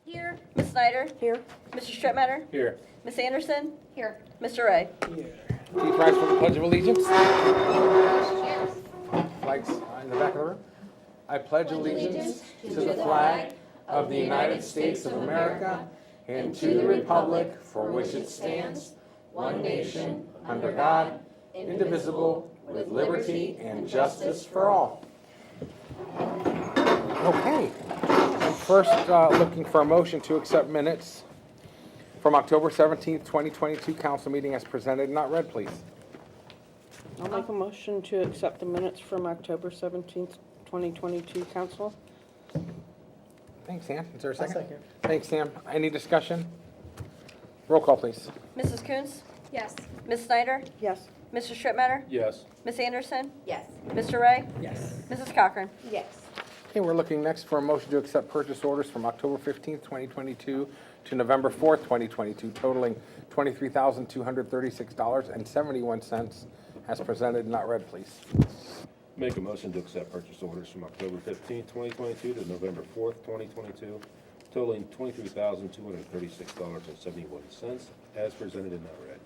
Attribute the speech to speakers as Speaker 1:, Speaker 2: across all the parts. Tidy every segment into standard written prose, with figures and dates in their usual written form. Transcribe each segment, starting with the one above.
Speaker 1: Here.
Speaker 2: Ms. Snyder?
Speaker 3: Here.
Speaker 2: Mr. Strittmatter?
Speaker 4: Here.
Speaker 2: Ms. Anderson?
Speaker 1: Here.
Speaker 2: Mr. Ray?
Speaker 4: Please rise for the Pledge of Allegiance.
Speaker 1: Yes.
Speaker 4: Flags in the back of the room. I pledge allegiance to the flag of the United States of America and to the republic for which it stands, one nation, under God, indivisible, with liberty and justice for all. Okay. I'm first looking for a motion to accept minutes from October 17th, 2022 council meeting as presented, not read, please.
Speaker 3: I'll make a motion to accept the minutes from October 17th, 2022 council.
Speaker 4: Thanks, Sam. Is there a
Speaker 5: I'll
Speaker 4: second?
Speaker 5: second.
Speaker 4: Thanks, Sam. Any discussion? Roll call, please.
Speaker 2: Mrs. Coons?
Speaker 1: Yes.
Speaker 2: Ms. Snyder?
Speaker 3: Yes.
Speaker 2: Mr. Strittmatter?
Speaker 4: Yes.
Speaker 2: Ms. Anderson?
Speaker 1: Yes.
Speaker 2: Mr. Ray?
Speaker 5: Yes.
Speaker 2: Mrs. Cochran?
Speaker 1: Yes.
Speaker 4: Okay, we're looking next for a motion to accept purchase orders from October 15th, 2022 to November 4th, 2022, totaling $23,236.71 as presented, not read, please.
Speaker 6: Make a motion to accept purchase orders from October 15th, 2022 to November 4th, 2022, totaling $23,236.71 as presented and not read.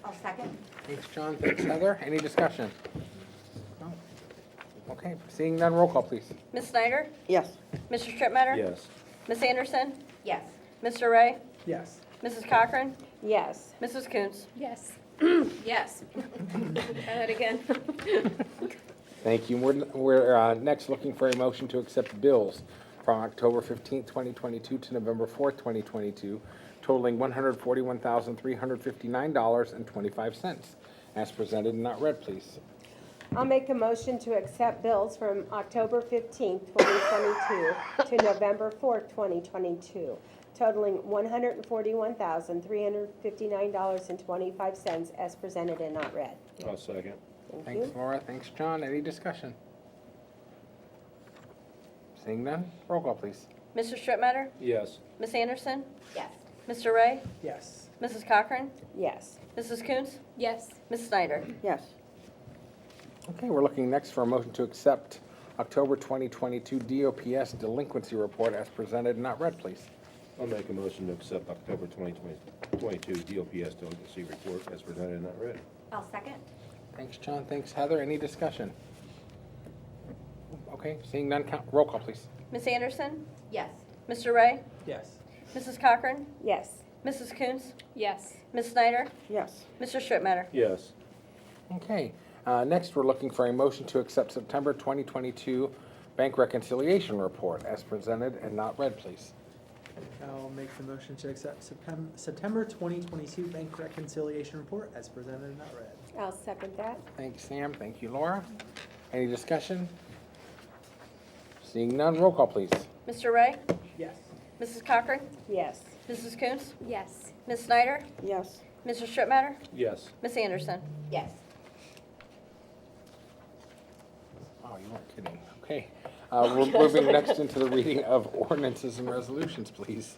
Speaker 1: I'll second.
Speaker 4: Thanks, John. Thanks, Heather. Any discussion? No? Okay, seeing none, roll call, please.
Speaker 2: Ms. Snyder?
Speaker 3: Yes.
Speaker 2: Mr. Strittmatter?
Speaker 6: Yes.
Speaker 2: Ms. Anderson?
Speaker 1: Yes.
Speaker 2: Mr. Ray?
Speaker 5: Yes.
Speaker 2: Mrs. Cochran?
Speaker 3: Yes.
Speaker 2: Mrs. Coons?
Speaker 1: Yes. Yes. Try that again.
Speaker 4: Thank you. We're next looking for a motion to accept bills from October 15th, 2022 to November 4th, 2022, totaling $141,359.25 as presented and not read, please.
Speaker 7: I'll make a motion to accept bills from October 15th, 2022 to November 4th, 2022, totaling $141,359.25 as presented and not read.
Speaker 6: I'll second.
Speaker 7: Thank
Speaker 4: Thanks,
Speaker 7: you.
Speaker 4: Laura. Thanks, John. Any discussion? Seeing none, roll call, please.
Speaker 2: Mr. Strittmatter?
Speaker 6: Yes.
Speaker 2: Ms. Anderson?
Speaker 1: Yes.
Speaker 2: Mr. Ray?
Speaker 5: Yes.
Speaker 2: Mrs. Cochran?
Speaker 7: Yes.
Speaker 2: Mrs. Coons?
Speaker 1: Yes.
Speaker 2: Ms. Snyder?
Speaker 3: Yes.
Speaker 4: Okay, we're looking next for a motion to accept October 2022 DOPS delinquency report as presented and not read, please.
Speaker 6: I'll make a motion to accept October 2022 DOPS delinquency report as presented and not read.
Speaker 1: I'll second.
Speaker 4: Thanks, John. Thanks, Heather. Any discussion? Okay, seeing none, roll call, please.
Speaker 2: Ms. Anderson?
Speaker 1: Yes.
Speaker 2: Mr. Ray?
Speaker 5: Yes.
Speaker 2: Mrs. Cochran?
Speaker 7: Yes.
Speaker 2: Mrs. Coons?
Speaker 1: Yes.
Speaker 2: Ms. Snyder?
Speaker 3: Yes.
Speaker 2: Mr. Strittmatter?
Speaker 6: Yes.
Speaker 4: Okay, next we're looking for a motion to accept September 2022 bank reconciliation report as presented and not read, please.
Speaker 5: I'll make the motion to accept September 2022 bank reconciliation report as presented and not read.
Speaker 7: I'll second that.
Speaker 4: Thanks, Sam. Thank you, Laura. Any discussion? Seeing none, roll call, please.
Speaker 2: Mr. Ray?
Speaker 5: Yes.
Speaker 2: Mrs. Cochran?
Speaker 7: Yes.
Speaker 2: Mrs. Coons?
Speaker 1: Yes.
Speaker 2: Ms. Snyder?
Speaker 3: Yes.
Speaker 2: Mr. Strittmatter?
Speaker 6: Yes.
Speaker 2: Ms. Anderson?
Speaker 1: Yes.
Speaker 4: Oh, you weren't kidding. Okay. We're moving next into the reading of ordinances and resolutions, please.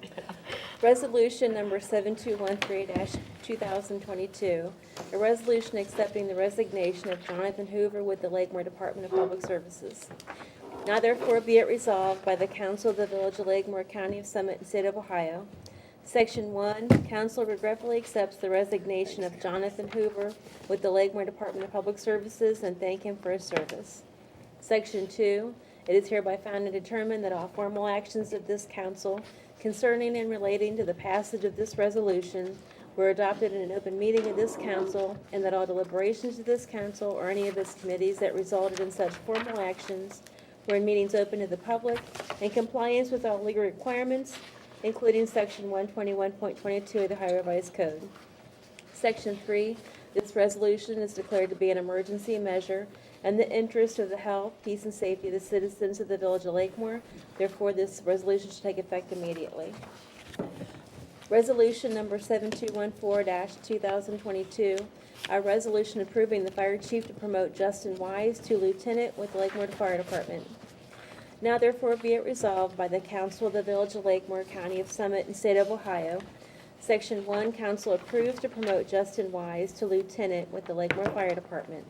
Speaker 8: Resolution number 7213-2022, a resolution accepting the resignation of Jonathan Hoover with the Lakemore Department of Public Services. Now therefore be it resolved by the Council of the Village of Lakemore, County of Summit, and State of Ohio. Section 1, council regretfully accepts the resignation of Jonathan Hoover with the Lakemore Department of Public Services and thank him for his service. Section 2, it is hereby found and determined that all formal actions of this council concerning and relating to the passage of this resolution were adopted in an open meeting of this council, and that all deliberations of this council or any of its committees that resulted in such formal actions were in meetings open to the public in compliance with all legal requirements, including Section 121.22 of the Ohio Revised Code. Section 3, this resolution is declared to be an emergency measure and the interest of the health, peace, and safety of the citizens of the Village of Lakemore. Therefore, this resolution should take effect immediately. Resolution number 7214-2022, a resolution approving the fire chief to promote Justin Wise to lieutenant with the Lakemore Fire Department. Now therefore be it resolved by the Council of the Village of Lakemore, County of Summit, and State of Ohio. Section 1, council approves to promote Justin Wise to lieutenant with the Lakemore Fire Department.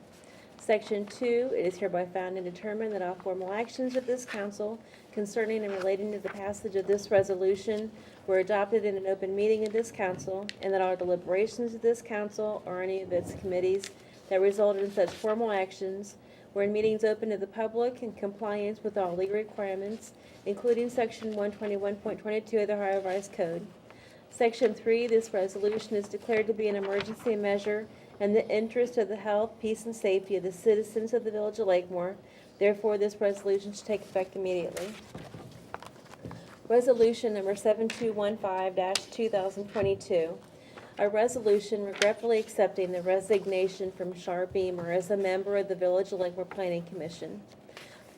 Speaker 8: Section 2, it is hereby found and determined that all formal actions of this council concerning and relating to the passage of this resolution were adopted in an open meeting of this council, and that all deliberations of this council or any of its committees that resulted in such formal actions were in meetings open to the public in compliance with all legal requirements, including Section 121.22 of the Ohio Revised Code. Section 3, this resolution is declared to be an emergency measure in the interest of the health, peace, and safety of the citizens of the Village of Lakemore. Therefore, this resolution should take effect immediately. Resolution number 7215-2022. A resolution regretfully accepting the resignation from Shar Beamer as a member of the Village of Lakemore Planning Commission.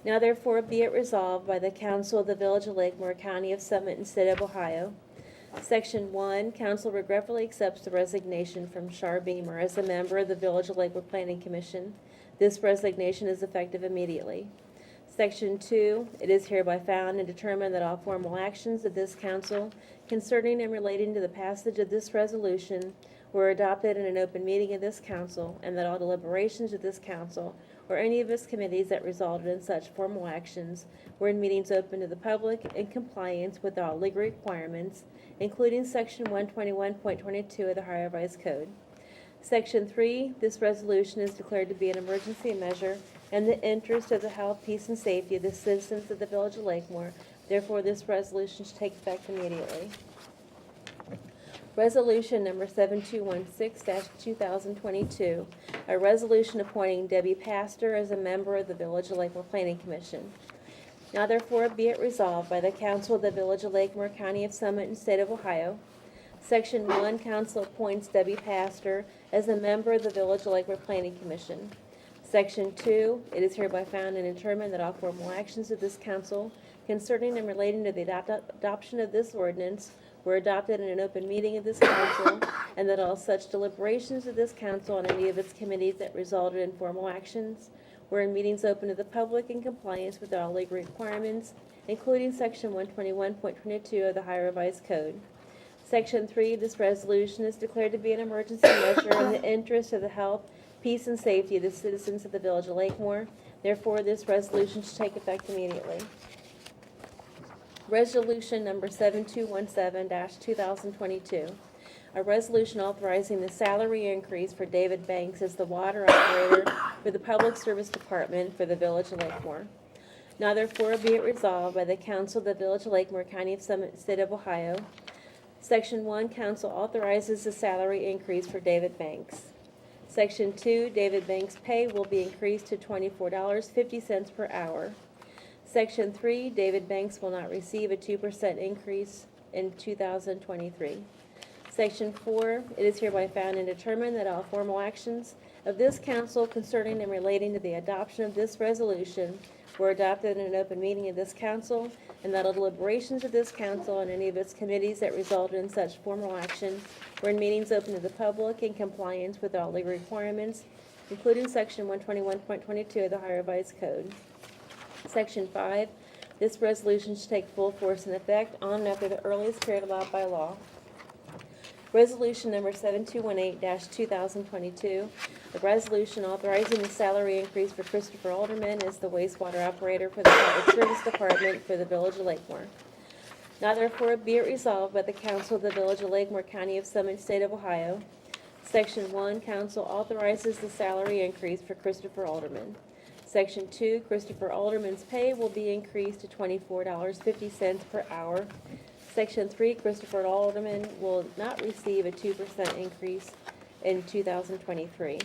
Speaker 8: Now therefore be it resolved by the Council of the Village of Lakemore, County of Summit, and State of Ohio. Section 1, Council regretfully accepts the resignation from Shar Beamer as a member of the Village of Lakemore Planning Commission. This resignation is effective immediately. Section 2, it is hereby found and determined that all formal actions of this council concerning and relating to the passage of this resolution were adopted in an open meeting of this council, and that all deliberations of this council or any of its committees that resulted in such formal actions were in meetings open to the public in compliance with all legal requirements, including Section 121.22 of the Ohio Revised Code. Section 3, this resolution is declared to be an emergency measure in the interest of the health, peace, and safety of the citizens of the Village of Lakemore. Therefore, this resolution should take effect immediately. Resolution number 7216-2022, a resolution appointing Debbie Pastor as a member of the Village of Lakemore Planning Commission. Now therefore be it resolved by the Council of the Village of Lakemore, County of Summit, and State of Ohio. Section 1, Council appoints Debbie Pastor as a member of the Village of Lakemore Planning Commission. Section 2, it is hereby found and determined that all formal actions of this council concerning and relating to the adoption of this ordinance were adopted in an open meeting of this council, and that all such deliberations of this council and any of its committees that resulted in formal actions were in meetings open to the public in compliance with all legal requirements, including Section 121.22 of the Ohio Revised Code. Section 3, this resolution is declared to be an emergency measure in the interest of the health, peace, and safety of the citizens of the Village of Lakemore. Therefore, this resolution should take effect immediately. Resolution number 7217-2022. A resolution authorizing the salary increase for David Banks as the water operator for the Public Service Department for the Village of Lakemore. Now therefore be it resolved by the Council of the Village of Lakemore, County of Summit, State of Ohio. Section 1, Council authorizes the salary increase for David Banks. Section 2, David Banks' pay will be increased to $24.50 per hour. Section 3, David Banks will not receive a 2% increase in 2023. Section 4, it is hereby found and determined that all formal actions of this council concerning and relating to the adoption of this resolution were adopted in an open meeting of this council, and that all deliberations of this council and any of its committees that resulted in such formal action were in meetings open to the public in compliance with all legal requirements, including Section 121.22 of the Ohio Revised Code. Section 5, this resolution should take full force and effect on and after the earliest period allowed by law. Resolution number 7218-2022, a resolution authorizing the salary increase for Christopher Alderman as the wastewater operator for the Public Service Department for the Village of Lakemore. Now therefore be it resolved by the Council of the Village of Lakemore, County of Summit, State of Ohio. Section 1, Council authorizes the salary increase for Christopher Alderman. Section 2, Christopher Alderman's pay will be increased to $24.50 per hour. Section 3, Christopher Alderman will not receive a 2% increase in 2023.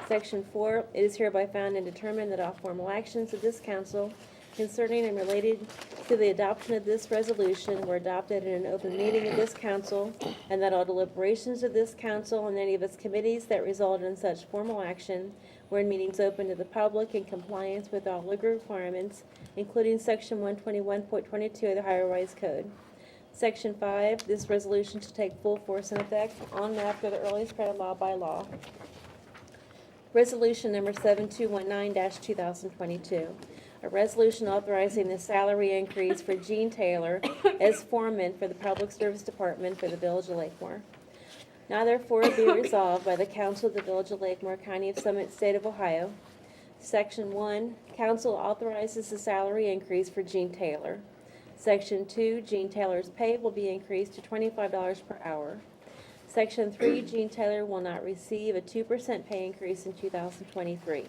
Speaker 8: Section 4, it is hereby found and determined that all formal actions of this council concerning and related to the adoption of this resolution were adopted in an open meeting of this council, and that all deliberations of this council and any of its committees that resulted in such formal action were in meetings open to the public in compliance with all legal requirements, including Section 121.22 of the Ohio Revised Code. Section 5, this resolution should take full force and effect on and after the earliest period allowed by law. Resolution number 7219-2022, a resolution authorizing the salary increase for Gene Taylor as foreman for the Public Service Department for the Village of Lakemore. Now therefore be resolved by the Council of the Village of Lakemore, County of Summit, State of Ohio. Section 1, council authorizes the salary increase for Gene Taylor. Section 2, Gene Taylor's pay will be increased to $25 per hour. Section 3, Gene Taylor will not receive a 2% pay increase in 2023.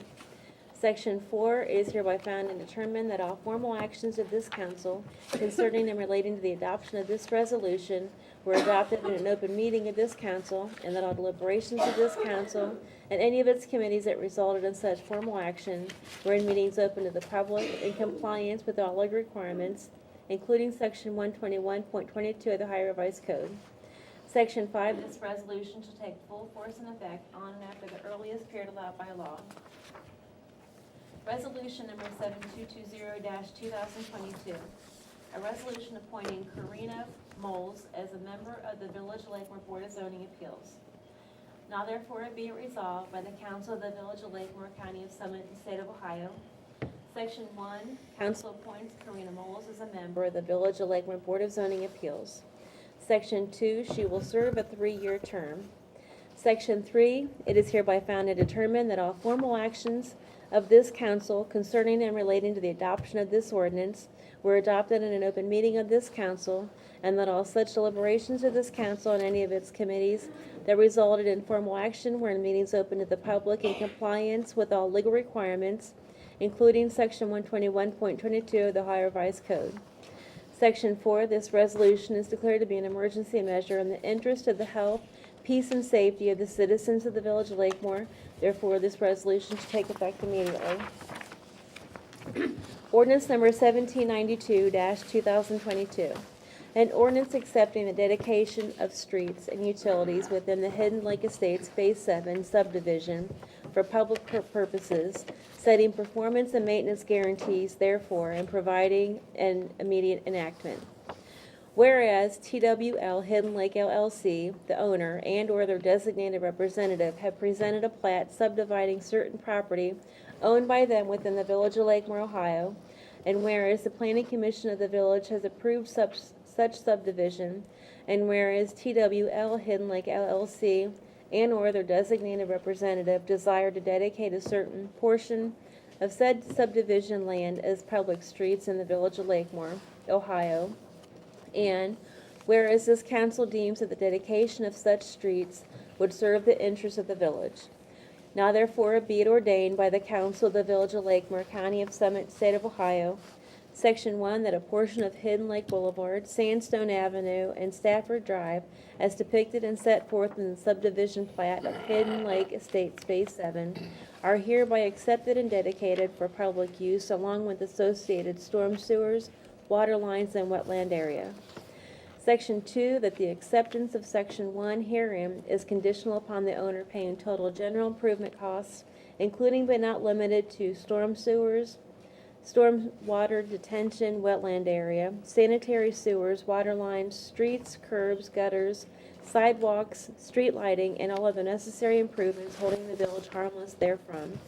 Speaker 8: Section 4, it is hereby found and determined that all formal actions of this council concerning and relating to the adoption of this resolution were adopted in an open meeting of this council, and that all deliberations of this council and any of its committees that resulted in such formal action were in meetings open to the public in compliance with all legal requirements, including Section 121.22 of the Ohio Revised Code. Section 5, this resolution shall take full force and effect on and after the earliest period allowed by law. Resolution number 7220-2022. A resolution appointing Karina Moles as a member of the Village of Lakemore Board of Zoning Appeals. Now therefore be it resolved by the Council of the Village of Lakemore, County of Summit, and State of Ohio. Section 1, Council appoints Karina Moles as a member of the Village of Lakemore Board of Zoning Appeals. Section 2, she will serve a 3-year term. Section 3, it is hereby found and determined that all formal actions of this council concerning and relating to the adoption of this ordinance were adopted in an open meeting of this council, and that all such deliberations of this council and any of its committees that resulted in formal action were in meetings open to the public in compliance with all legal requirements, including Section 121.22 of the Ohio Revised Code. Section 4, this resolution is declared to be an emergency measure in the interest of the health, peace, and safety of the citizens of the Village of Lakemore. Therefore, this resolution should take effect immediately. Ordinance number 1792-2022. An ordinance accepting the dedication of streets and utilities within the Hidden Lake Estates Phase 7 subdivision for public purposes, setting performance and maintenance guarantees therefore, and providing an immediate enactment. Whereas TWL Hidden Lake LLC, the owner, and/or their designated representative have presented a plat subdividing certain property owned by them within the Village of Lakemore, Ohio, and whereas the Planning Commission of the village has approved such subdivision, and whereas TWL Hidden Lake LLC and/or their designated representative desire to dedicate a certain portion of said subdivision land as public streets in the Village of Lakemore, Ohio, and whereas this council deems that the dedication of such streets would serve the interests of the village. Now therefore be it ordained by the Council of the Village of Lakemore, County of Summit, State of Ohio, Section 1, that a portion of Hidden Lake Boulevard, Sandstone Avenue, and Stafford Drive, as depicted and set forth in the subdivision plat of Hidden Lake Estates Phase 7, are hereby accepted and dedicated for public use along with associated storm sewers, water lines, and wetland area. Section 2, that the acceptance of Section 1 herein is conditional upon the owner paying total general improvement costs, including but not limited to storm sewers, storm water detention, wetland area, sanitary sewers, water lines, streets, curbs, gutters, sidewalks, street lighting, and all other necessary improvements holding the village harmless therefrom.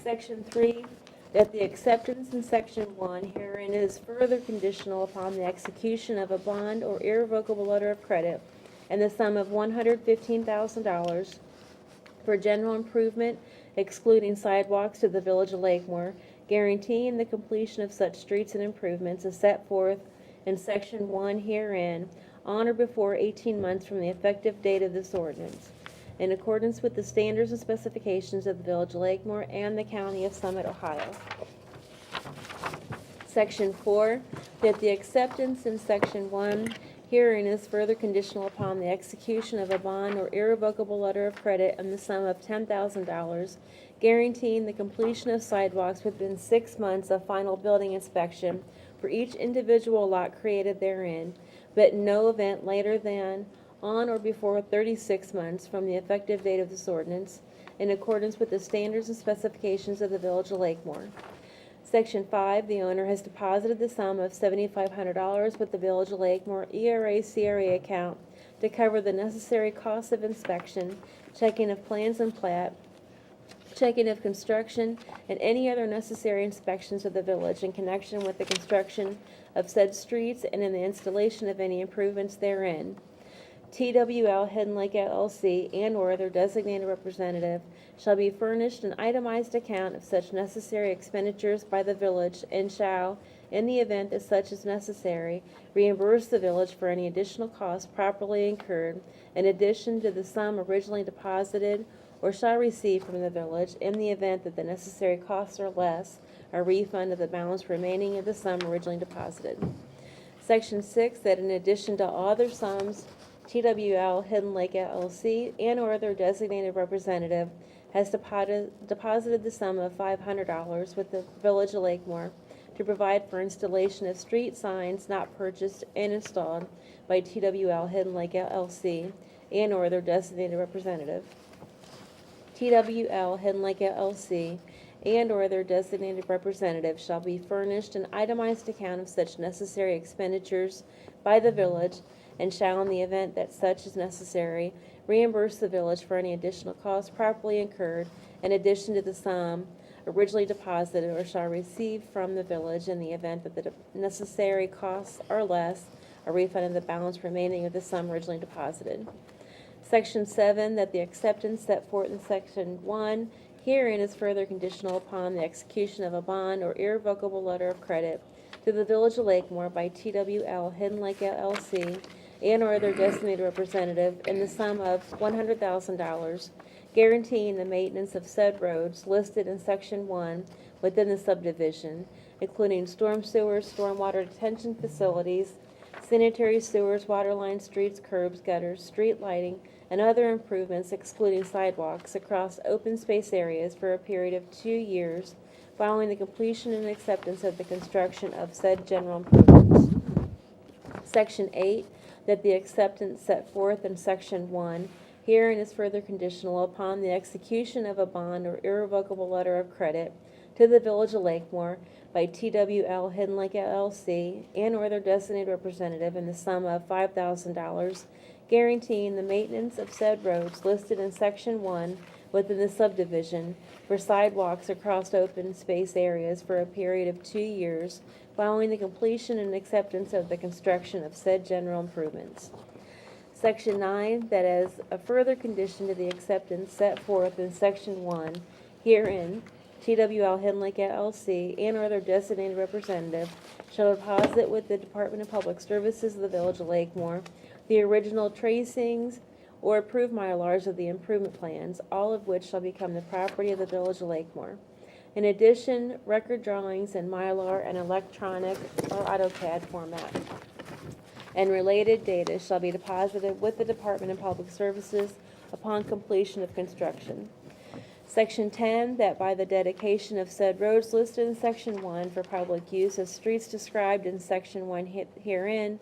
Speaker 8: Section 3, that the acceptance in Section 1 herein is further conditional upon the execution of a bond or irrevocable letter of credit in the sum of $115,000 for general improvement, excluding sidewalks, to the Village of Lakemore, guaranteeing the completion of such streets and improvements as set forth in Section 1 herein on or before 18 months from the effective date of this ordinance, in accordance with the standards and specifications of the Village of Lakemore and the County of Summit, Ohio. Section 4, that the acceptance in Section 1 herein is further conditional upon the execution of a bond or irrevocable letter of credit in the sum of $10,000, guaranteeing the completion of sidewalks within 6 months of final building inspection for each individual lot created therein, but in no event later than on or before 36 months from the effective date of this ordinance, in accordance with the standards and specifications of the Village of Lakemore. Section 5, the owner has deposited the sum of $7,500 with the Village of Lakemore ERA-CRA account to cover the necessary costs of inspection, checking of plans and plat, checking of construction, and any other necessary inspections of the village in connection with the construction of said streets and in the installation of any improvements therein. TWL Hidden Lake LLC and/or their designated representative shall be furnished an itemized account of such necessary expenditures by the village and shall, in the event that such is necessary, reimburse the village for any additional costs properly incurred in addition to the sum originally deposited, or shall receive from the village in the event that the necessary costs are less, a refund of the balance remaining of the sum originally deposited. Section 6, that in addition to all other sums, TWL Hidden Lake LLC and/or their designated representative has deposited the sum of $500 with the Village of Lakemore to provide for installation of street signs not purchased and installed by TWL Hidden Lake LLC and/or their designated representative. TWL Hidden Lake LLC and/or their designated representative shall be furnished an itemized account of such necessary expenditures by the village and shall, in the event that such is necessary, reimburse the village for any additional costs properly incurred in addition to the sum originally deposited, or shall receive from the village in the event that the necessary costs are less, a refund of the balance remaining of the sum originally deposited. Section 7, that the acceptance set forth in Section 1 herein is further conditional upon the execution of a bond or irrevocable letter of credit to the Village of Lakemore by TWL Hidden Lake LLC and/or their designated representative in the sum of $100,000, guaranteeing the maintenance of said roads listed in Section 1 within the subdivision, including storm sewers, stormwater detention facilities, sanitary sewers, water lines, streets, curbs, gutters, street lighting, and other improvements excluding sidewalks across open space areas for a period of 2 years following the completion and acceptance of the construction of said general improvements. Section 8, that the acceptance set forth in Section 1 herein is further conditional upon the execution of a bond or irrevocable letter of credit to the Village of Lakemore by TWL Hidden Lake LLC and/or their designated representative in the sum of $5,000, guaranteeing the maintenance of said roads listed in Section 1 within the subdivision for sidewalks across open space areas for a period of 2 years following the completion and acceptance of the construction of said general improvements. Section 9, that as a further condition to the acceptance set forth in Section 1 herein, TWL Hidden Lake LLC and/or their designated representative shall deposit with the Department of Public Services of the Village of Lakemore the original tracings or approved Mylars of the improvement plans, all of which shall become the property of the Village of Lakemore. In addition, record drawings in Mylar and electronic or AutoCAD format and related data shall be deposited with the Department of Public Services upon completion of construction. Section 10, that by the dedication of said roads listed in Section 1 for public use as streets described in Section 1 herein,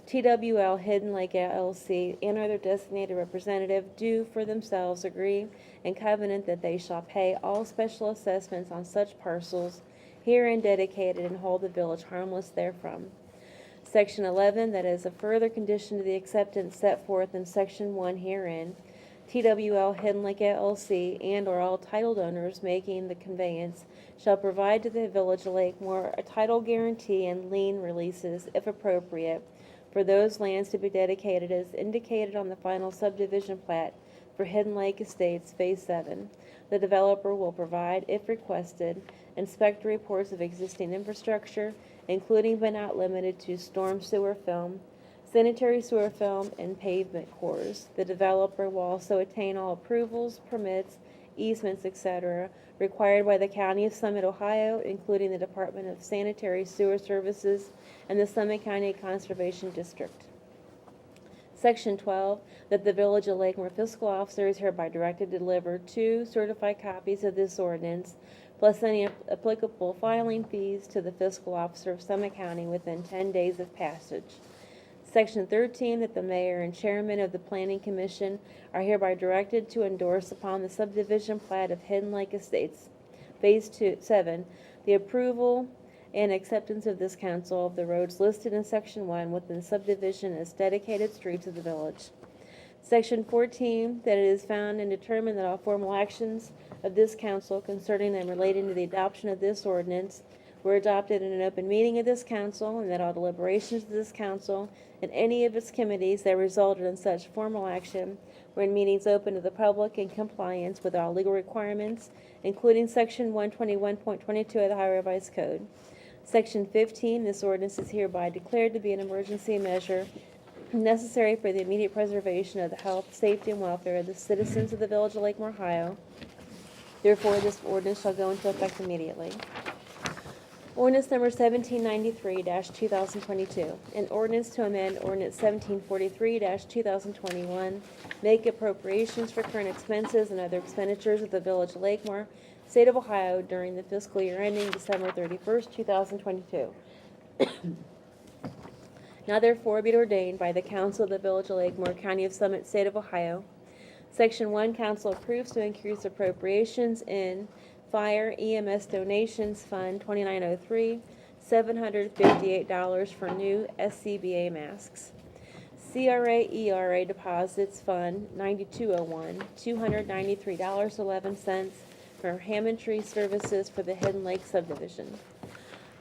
Speaker 8: TWL Hidden Lake LLC and or their designated representative do for themselves agree and covenant that they shall pay all special assessments on such parcels herein dedicated and hold the village harmless therefrom. Section 11, that as a further condition to the acceptance set forth in Section 1 herein, TWL Hidden Lake LLC and or all titled owners making the conveyance shall provide to the Village of Lakemore a title guarantee and lien releases, if appropriate, for those lands to be dedicated as indicated on the final subdivision plat for Hidden Lake Estates Phase 7. The developer will provide, if requested, inspector reports of existing infrastructure, including but not limited to storm sewer film, sanitary sewer film, and pavement cores. The developer will also attain all approvals, permits, easements, etc., required by the County of Summit, Ohio, including the Department of Sanitary Sewer Services and the Summit County Conservation District. Section 12, that the Village of Lakemore fiscal officer is hereby directed to deliver 2 certified copies of this ordinance, plus any applicable filing fees to the fiscal officer of Summit County within 10 days of passage. Section 13, that the mayor and chairman of the Planning Commission are hereby directed to endorse upon the subdivision plat of Hidden Lake Estates, Phase 7, the approval and acceptance of this council of the roads listed in Section 1 within the subdivision as dedicated streets of the village. Section 14, that it is found and determined that all formal actions of this council concerning and relating to the adoption of this ordinance were adopted in an open meeting of this council, and that all deliberations of this council and any of its committees that resulted in such formal action were in meetings open to the public in compliance with all legal requirements, including Section 121.22 of the Ohio Revised Code. Section 15, this ordinance is hereby declared to be an emergency measure necessary for the immediate preservation of the health, safety, and welfare of the citizens of the Village of Lakemore, Ohio. Therefore, this ordinance shall go into effect immediately. Ordinance number 1793-2022, an ordinance to amend ordinance 1743-2021, make appropriations for current expenses and other expenditures of the Village of Lakemore, State of Ohio during the fiscal year ending December 31st, 2022. Now therefore be it ordained by the Council of the Village of Lakemore, County of Summit, State of Ohio. Section 1, Council approves to increase appropriations in Fire EMS Donations Fund 2903, $758 for new SCBA masks. CRA ERA Deposits Fund 9201, $293.11 for Hammond Tree Services for the Hidden Lake Subdivision.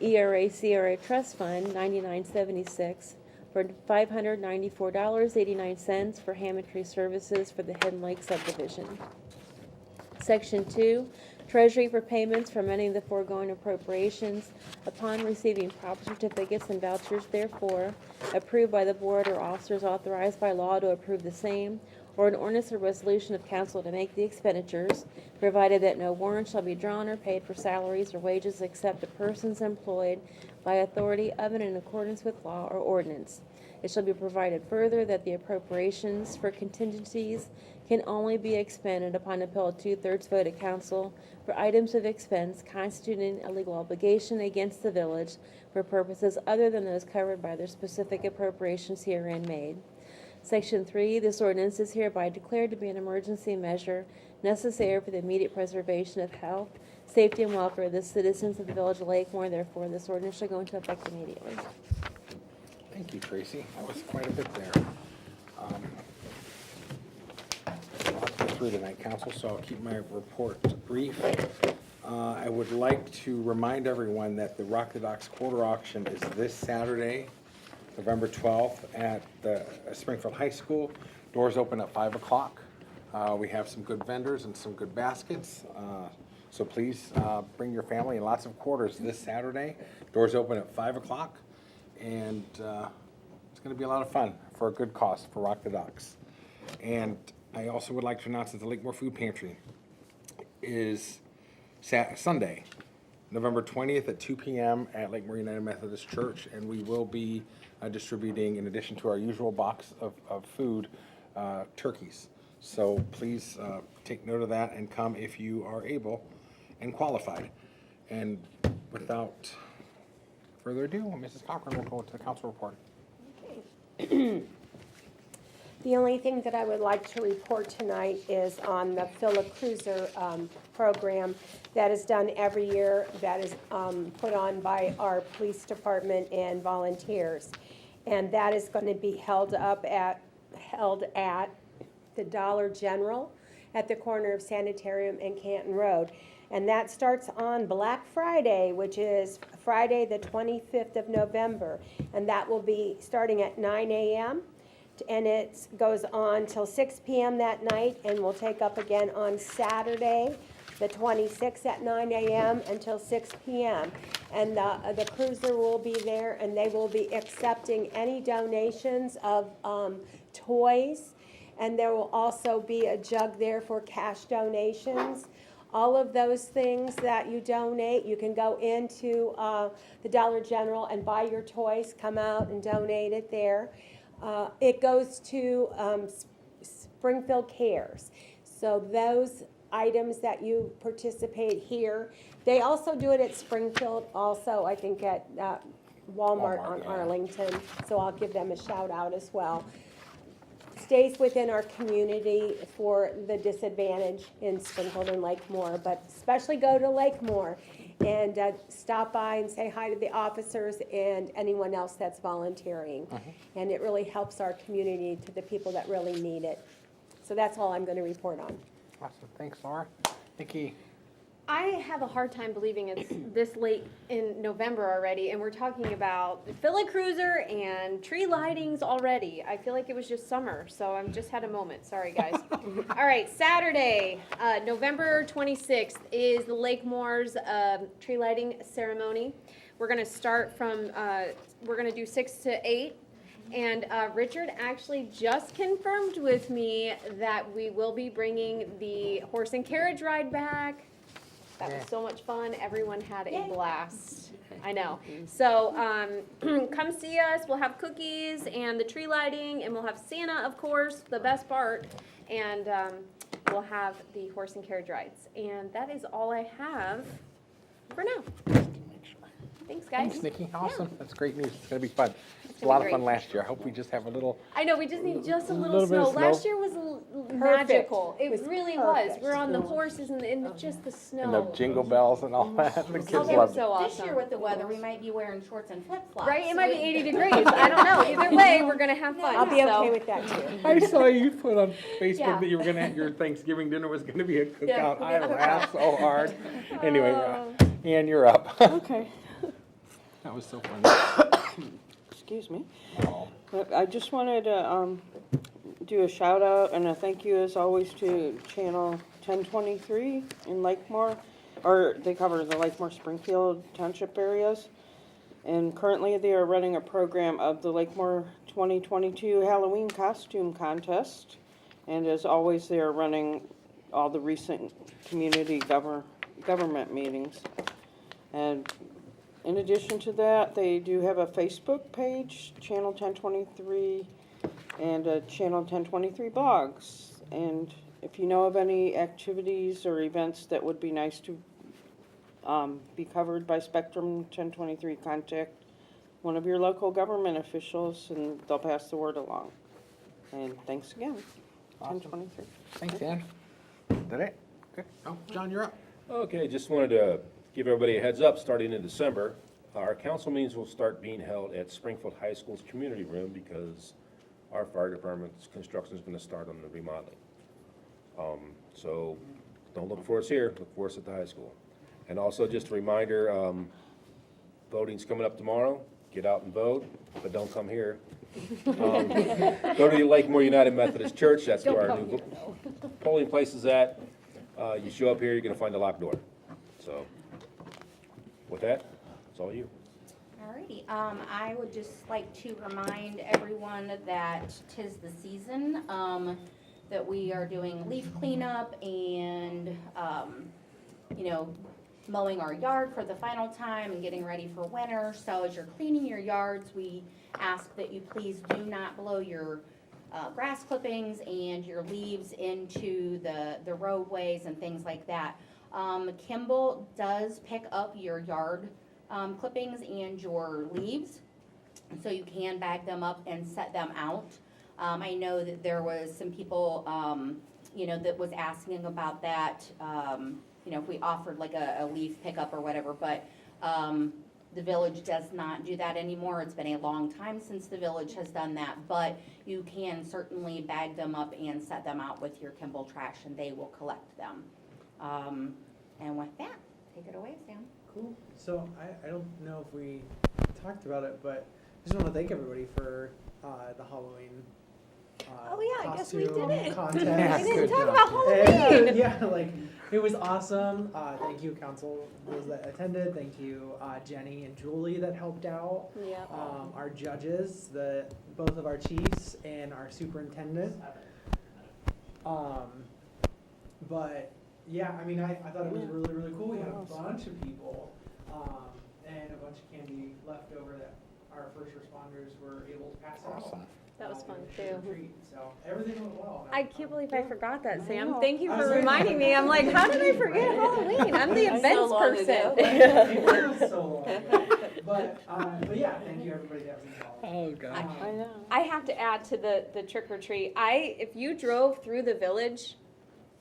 Speaker 8: ERA CRA Trust Fund 9976 for $594.89 for Hammond Tree Services for the Hidden Lake Subdivision. Section 2, Treasury for payments from any of the foregoing appropriations upon receiving proper certificates and vouchers therefore approved by the board or officers authorized by law to approve the same, or an ordinance or resolution of council to make the expenditures, provided that no warrant shall be drawn or paid for salaries or wages except to persons employed by authority of and in accordance with law or ordinance. It shall be provided further that the appropriations for contingencies can only be expended upon appeal of 2/3 vote of council for items of expense constituting a legal obligation against the village for purposes other than those covered by their specific appropriations herein made. Section 3, this ordinance is hereby declared to be an emergency measure necessary for the immediate preservation of health, safety, and welfare of the citizens of the Village of Lakemore. Therefore, this ordinance shall go into effect immediately.
Speaker 4: Thank you, Tracy. That was quite a bit there. I'll go through tonight, Council, so I'll keep my report brief. I would like to remind everyone that the Rock the Docks quarter auction is this Saturday, November 12th, at the Springfield High School. Doors open at 5 o'clock. We have some good vendors and some good baskets. So please bring your family and lots of quarters this Saturday. Doors open at 5 o'clock. And it's going to be a lot of fun for a good cause for Rock the Docks. And I also would like to announce that the Lakemore Food Pantry is Sunday, November 20th at 2 p.m. at Lakemore United Methodist Church, and we will be distributing, in addition to our usual box of food, turkeys. So please take note of that and come if you are able and qualified. And without further ado, Mrs. Cochran will go to the council report.
Speaker 7: The only thing that I would like to report tonight is on the Fill a Cruiser program that is done every year, that is put on by our police department and volunteers. And that is going to be held at the Dollar General at the corner of Sanitarium and Canton Road. And that starts on Black Friday, which is Friday the 25th of November. And that will be starting at 9 a.m. And it goes on till 6 p.m. that night, and we'll take up again on Saturday, the 26th at 9 a.m. until 6 p.m. And the cruiser will be there, and they will be accepting any donations of toys. And there will also be a jug there for cash donations. All of those things that you donate, you can go into the Dollar General and buy your toys, come out and donate it there. It goes to Springfield Cares. So those items that you participate here, they also do it at Springfield, also I think at Walmart on Arlington. So I'll give them a shout out as well. Stays within our community for the disadvantaged in Springfield and Lakemore, but especially go to Lakemore and stop by and say hi to the officers and anyone else that's volunteering. And it really helps our community to the people that really need it. So that's all I'm going to report on.
Speaker 4: Awesome. Thanks, Laura. Nikki.
Speaker 1: I have a hard time believing it's this late in November already, and we're talking about the Philly Cruiser and tree lightings already. I feel like it was just summer, so I've just had a moment. Sorry, guys. All right, Saturday, November 26th is the Lakemore's tree lighting ceremony. We're gonna start from, we're gonna do 6 to 8. And Richard actually just confirmed with me that we will be bringing the horse and carriage ride back. That was so much fun. Everyone had a blast. I know. So come see us. We'll have cookies and the tree lighting, and we'll have Santa, of course, the best part. And we'll have the horse and carriage rides. And that is all I have for now. Thanks, guys.
Speaker 4: Thanks, Nikki. Awesome. That's great news. It's gonna be fun. It's a
Speaker 1: gonna
Speaker 4: lot
Speaker 1: be
Speaker 4: of fun
Speaker 1: great.
Speaker 4: last year. I hope we just have a little.
Speaker 1: I know, we just need just a little
Speaker 4: Little bit of
Speaker 1: snow. Last
Speaker 4: snow.
Speaker 1: year was
Speaker 7: Perfect.
Speaker 1: magical. It
Speaker 7: Was
Speaker 1: really was.
Speaker 7: perfect.
Speaker 1: We're on the horses and just the snow.
Speaker 4: And the jingle bells and all that. The kids
Speaker 1: Oh, it was
Speaker 4: loved it.
Speaker 1: so
Speaker 9: This year
Speaker 1: awesome.
Speaker 9: with the weather, we might be wearing shorts and flip-flops.
Speaker 1: Right? It might be 80 degrees. I don't know. Either way, we're gonna have fun.
Speaker 7: I'll be
Speaker 1: so.
Speaker 7: okay with that too.
Speaker 4: I saw you put on Facebook
Speaker 1: Yeah.
Speaker 4: that you were gonna, your Thanksgiving dinner was gonna be a
Speaker 1: Yeah.
Speaker 4: cookout. I laughed so hard. Anyway, Ann, you're up.
Speaker 3: Okay,
Speaker 4: That was so funny.
Speaker 3: excuse me. I just wanted to do a shout out and a thank you as always to Channel 1023 in Lakemore, or they cover the Lakemore Springfield Township areas. And currently they are running a program of the Lakemore 2022 Halloween costume contest. And as always, they are running all the recent community government meetings. And in addition to that, they do have a Facebook page, Channel 1023, and a Channel 1023 blogs. And if you know of any activities or events that would be nice to be covered by Spectrum 1023, contact one of your local government officials and they'll pass the word along. And thanks again, 1023.
Speaker 4: Thanks, Ann. Did it? Okay. Oh, John, you're up.
Speaker 6: Okay, just wanted to give everybody a heads up, starting in December, our council meetings will start being held at Springfield High School's community room because our fire department's construction is gonna start on the remodeling. So don't look for us here, look for us at the high school. And also just a reminder, voting's coming up tomorrow, get out and vote, but don't come here. Go to the Lakemore United Methodist Church, that's where our new polling place is at. You show up here, you're gonna find a locked door. So, with that, it's all you.
Speaker 9: Alrighty, I would just like to remind everyone that 'tis the season, that we are doing leaf cleanup and, you know, mowing our yard for the final time and getting ready for winter. So as you're cleaning your yards, we ask that you please do not blow your grass clippings and your leaves into the roadways and things like that. Kimball does pick up your yard clippings and your leaves, so you can bag them up and set them out. I know that there was some people, you know, that was asking about that, you know, if we offered like a leaf pickup or whatever, but the village does not do that anymore. It's been a long time since the village has done that, but you can certainly bag them up and set them out with your Kimball trash and they will collect them. And with that, take it away, Sam.
Speaker 5: Cool. So I don't know if we talked about it, but I just want to thank everybody for the Halloween
Speaker 1: Oh, yeah, I guess we
Speaker 5: costume
Speaker 1: didn't.
Speaker 5: contest.
Speaker 1: We didn't
Speaker 4: Good
Speaker 1: talk
Speaker 4: job.
Speaker 1: about Halloween.
Speaker 5: And, yeah, like it was awesome. Thank you, council, those that attended. Thank you, Jenny and Julie that helped out.
Speaker 1: Yep.
Speaker 5: Our judges, both of our chiefs and our superintendent. But yeah, I mean, I thought it was really, really cool. We had a bunch of people, and a bunch of candy left over that our first responders were able to pass out.
Speaker 4: Awesome.
Speaker 1: That was fun,
Speaker 5: Trick or
Speaker 1: too.
Speaker 5: treat. So everything went well.
Speaker 1: I can't believe I forgot that, Sam.
Speaker 3: know.
Speaker 1: Thank you
Speaker 5: I
Speaker 1: for
Speaker 5: was
Speaker 1: reminding me. I'm like, how did I forget Halloween? I'm the events person.
Speaker 5: It was so long ago. But yeah, thank you everybody that was involved.
Speaker 4: Oh, God.
Speaker 3: I know.
Speaker 1: I have to add to the trick or treat. If you drove through the village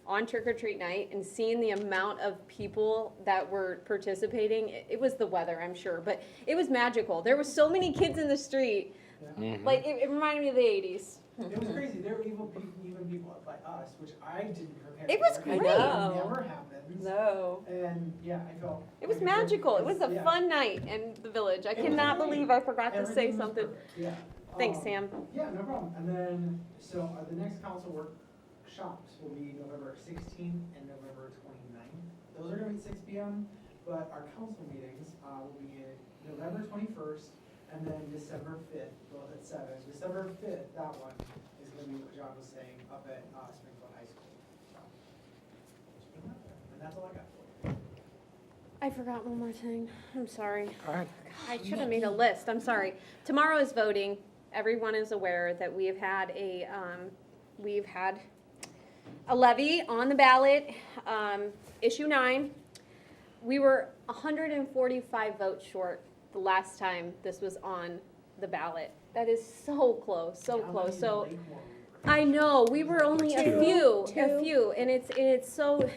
Speaker 1: on trick or treat night and seeing the amount of people that were participating, it was the weather, I'm sure, but it was magical. There was so many kids in the street. Like it reminded me of the 80s.
Speaker 5: It was crazy. There were even people by us, which I didn't prepare.
Speaker 1: It was
Speaker 5: for.
Speaker 1: great.
Speaker 5: It
Speaker 8: I know.
Speaker 5: never happens.
Speaker 8: No.
Speaker 5: And yeah, I felt.
Speaker 1: It was
Speaker 5: like a great-
Speaker 1: magical. It was a
Speaker 5: yeah.
Speaker 1: fun night in the village. I
Speaker 5: It was
Speaker 1: cannot
Speaker 5: great.
Speaker 1: believe I forgot to say
Speaker 5: Everything was
Speaker 1: something.
Speaker 5: perfect, yeah.
Speaker 1: Thanks, Sam.
Speaker 5: Yeah, no problem. And then, so the next council workshops will be November 16th and November 29th. Those are gonna be at 6 p.m., but our council meetings will be November 21st and then December 5th, both at 7. December 5th, that one is gonna be what John was saying, up at Springfield High School. So, just putting that there. And that's all I got for you.
Speaker 1: I forgot one more thing. I'm sorry.
Speaker 4: All right.
Speaker 1: I should have made a list. I'm sorry. Tomorrow is voting. Everyone is aware that we've had a levy on the ballot, issue 9. We were 145 votes short the last time this was on the ballot. That is so close, so
Speaker 5: How
Speaker 1: close.
Speaker 5: many
Speaker 1: So
Speaker 5: Lakemore we were?
Speaker 1: I know, we were only a few, and it's so,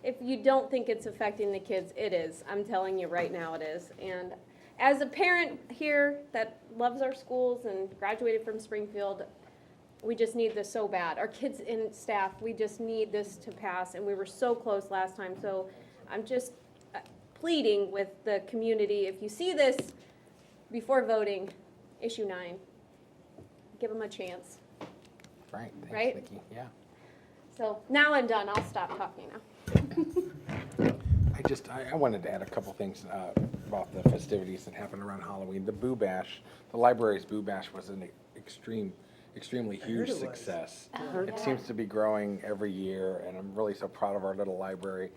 Speaker 1: if you don't think it's affecting the kids, it is. I'm telling you right now it is. And as a parent here that loves our schools and graduated from Springfield, we just need this so bad. Our kids and staff, we just need this to pass, and we were so close last time. So I'm just pleading with the community, if you see this before voting, issue 9, give them a chance.
Speaker 4: Right, thanks,
Speaker 1: Right?
Speaker 4: Nikki, yeah.
Speaker 1: So now I'm done. I'll stop talking now.
Speaker 4: I wanted to add a couple things about the festivities that happened around Halloween. The Boo Bash, the library's Boo Bash was an extremely
Speaker 5: I heard
Speaker 4: huge
Speaker 5: it was.
Speaker 4: success.
Speaker 1: Oh,
Speaker 4: It seems to be growing every year, and I'm really so proud of our little library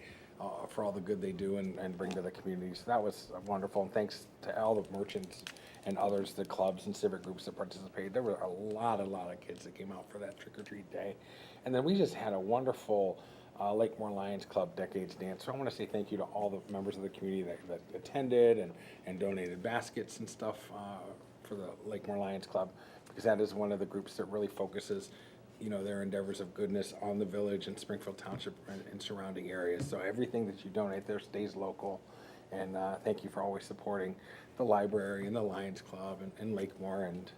Speaker 4: for all the good they do and bring to the community. So that was wonderful, and thanks to all the merchants and others, the clubs and civic groups that participated. There were a lot of kids that came out for that trick-or-treat day. And then we just had a wonderful Lakemore Lions Club Decades Dance. So I want to say thank you to all the members of the community that attended and donated baskets and stuff for the Lakemore Lions Club, because that is one of the groups that really focuses, their endeavors of goodness on the village and Springfield Township and surrounding areas. So everything that you donate there stays local. And thank you for always supporting the library and the Lions Club and Lakemore and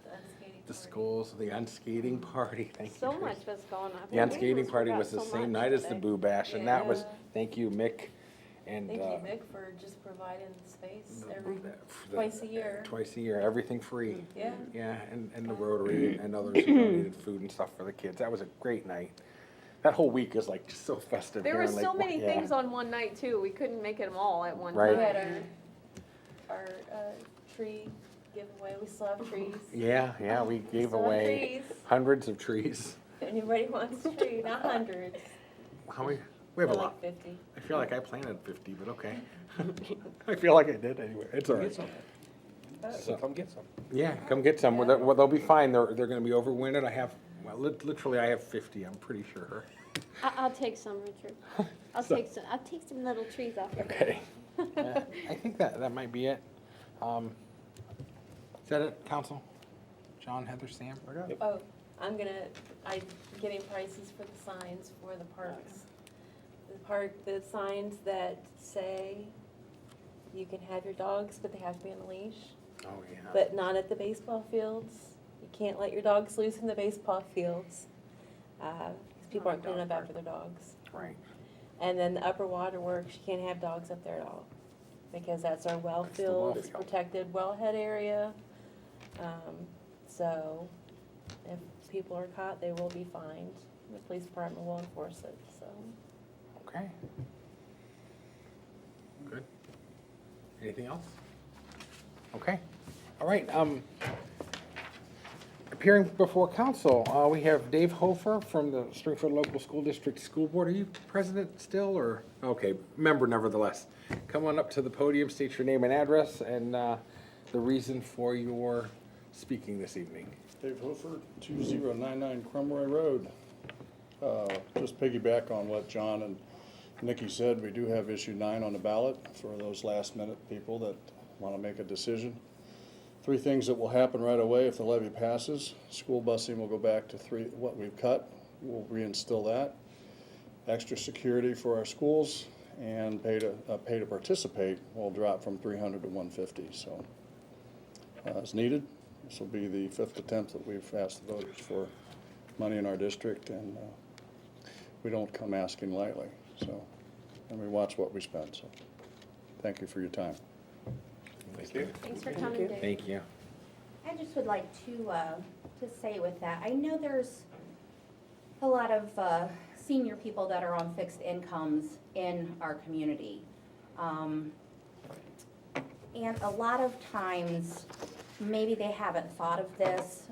Speaker 4: the schools, the unskating party. Thank you.
Speaker 1: So
Speaker 4: Chris.
Speaker 1: much was going on.
Speaker 4: The unskating party was the same night as the Boo Bash, and that was,
Speaker 8: Yeah.
Speaker 4: thank you, Mick, and.
Speaker 8: Thank you, Mick, for just providing the space
Speaker 4: for
Speaker 8: twice a year.
Speaker 4: Twice a year, everything free.
Speaker 8: Yeah.
Speaker 4: Yeah, and the Rotary and others who donated food and stuff for the kids. That was a great night. That whole week is like just so festive
Speaker 1: There
Speaker 4: here
Speaker 1: were
Speaker 4: in
Speaker 1: so
Speaker 4: Lakemore.
Speaker 1: many
Speaker 4: Yeah.
Speaker 1: things on one night too. We couldn't make them all at one
Speaker 4: Right.
Speaker 8: We
Speaker 1: time.
Speaker 8: had our tree giveaway, we still have trees.
Speaker 4: Yeah, we gave
Speaker 8: Still have
Speaker 4: away
Speaker 8: trees.
Speaker 4: hundreds of trees.
Speaker 8: If anybody wants a tree, not hundreds,
Speaker 4: How many? We have a
Speaker 8: but
Speaker 4: lot.
Speaker 8: like 50.
Speaker 4: I feel like I planted 50, but okay. I feel like I did anyway. It's all right.
Speaker 6: So come get some.
Speaker 4: Yeah, come get some. Well, they'll be fine. They're gonna be overwintered. I have, literally I have 50, I'm pretty sure.
Speaker 1: I'll take some, Richard. I'll
Speaker 4: So-
Speaker 1: take some little trees off.
Speaker 4: Okay. I think that might be it. Is that it, council? John, Heather, Sam?
Speaker 8: Oh, I'm getting prices for the signs for the parks. The signs that say you can have your dogs, but they have to be on a leash,
Speaker 4: Oh, yeah.
Speaker 8: but not at the baseball fields. You can't let your dogs loose in the baseball fields, because people aren't cleaning up after their dogs.
Speaker 4: Right.
Speaker 8: And then the upper waterworks, you can't have dogs up there at all, because that's our well
Speaker 4: That's the well
Speaker 8: field, it's
Speaker 4: field.
Speaker 8: protected wellhead area. So if people are caught, they will be fined. The police department will enforce it, so.
Speaker 4: Okay. Good. Anything else? Okay. All right, appearing before council, we have Dave Hofer from the Springfield Local School District School Board. Are you president still, or? Okay, member nevertheless. Come on up to the podium, state your name and address, and the reason for your speaking this evening.
Speaker 10: Dave Hofer, 2099 Crumroy Road. Just piggyback on what John and Nikki said, we do have issue 9 on the ballot for those last minute people that want to make a decision. 3 things that will happen right away if the levy passes. School busing will go back to what we've cut. We'll reinstill that. Extra security for our schools, and pay to participate will drop from $300 to $150. So as needed, This will be the 5th attempt that we've asked the voters for money in our district, and we don't come asking lightly, so, and we watch what we spend, so thank you for your time.
Speaker 6: Thank you.
Speaker 1: Thanks for coming, Dave.
Speaker 4: Thank you.
Speaker 9: I just would like to say with that, I know there's a lot of senior people that are on fixed incomes in our community. And a lot of times, maybe they haven't thought of this.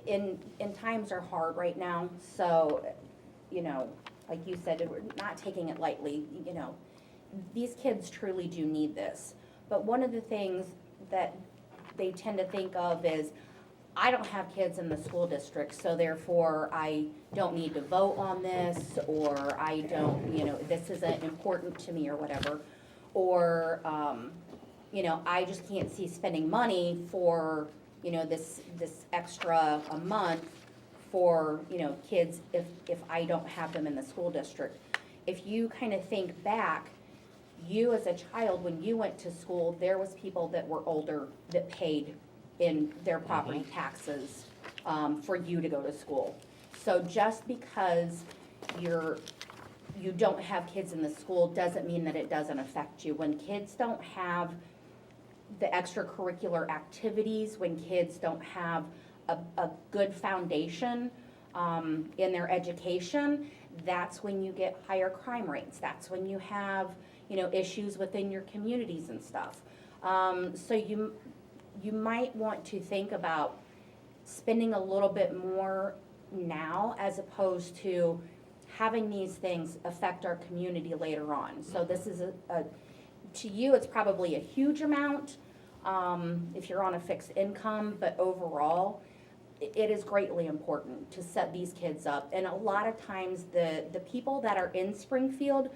Speaker 9: In times are hard right now, so, you know, like you said, we're not taking it lightly, you know. These kids truly do need this. But one of the things that they tend to think of is, I don't have kids in the school district, so therefore I don't need to vote on this, or I don't, you know, this isn't important to me or whatever. Or, you know, I just can't see spending money for, you know, this extra a month for, you know, kids if I don't have them in the school district. If you kind of think back, you as a child, when you went to school, there was people that were older that paid in their property taxes for you to go to school. So just because you don't have kids in the school doesn't mean that it doesn't affect you. When kids don't have the extracurricular activities, when kids don't have a good foundation in their education, that's when you get higher crime rates. That's when you have, you know, issues within your communities and stuff. So you might want to think about spending a little bit more now as opposed to having these things affect our community later on. So this is to you, it's probably a huge amount if you're on a fixed income, but overall, it is greatly important to set these kids up. And a lot of times the people that are in Springfield,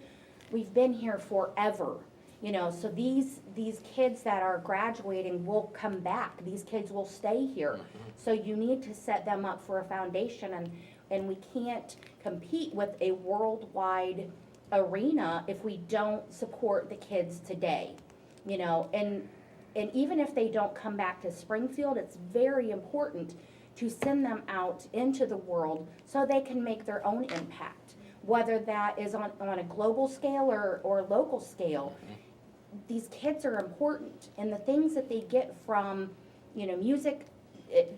Speaker 9: we've been here forever. You know, so these kids that are graduating will come back. These kids will stay here. So you need to set them up for a foundation, and we can't compete with a worldwide arena if we don't support the kids today. You know, and even if they don't come back to Springfield, it's very important to send them out into the world so they can make their own impact, whether that is on a global scale or local scale. These kids are important, and the things that they get from, you know, music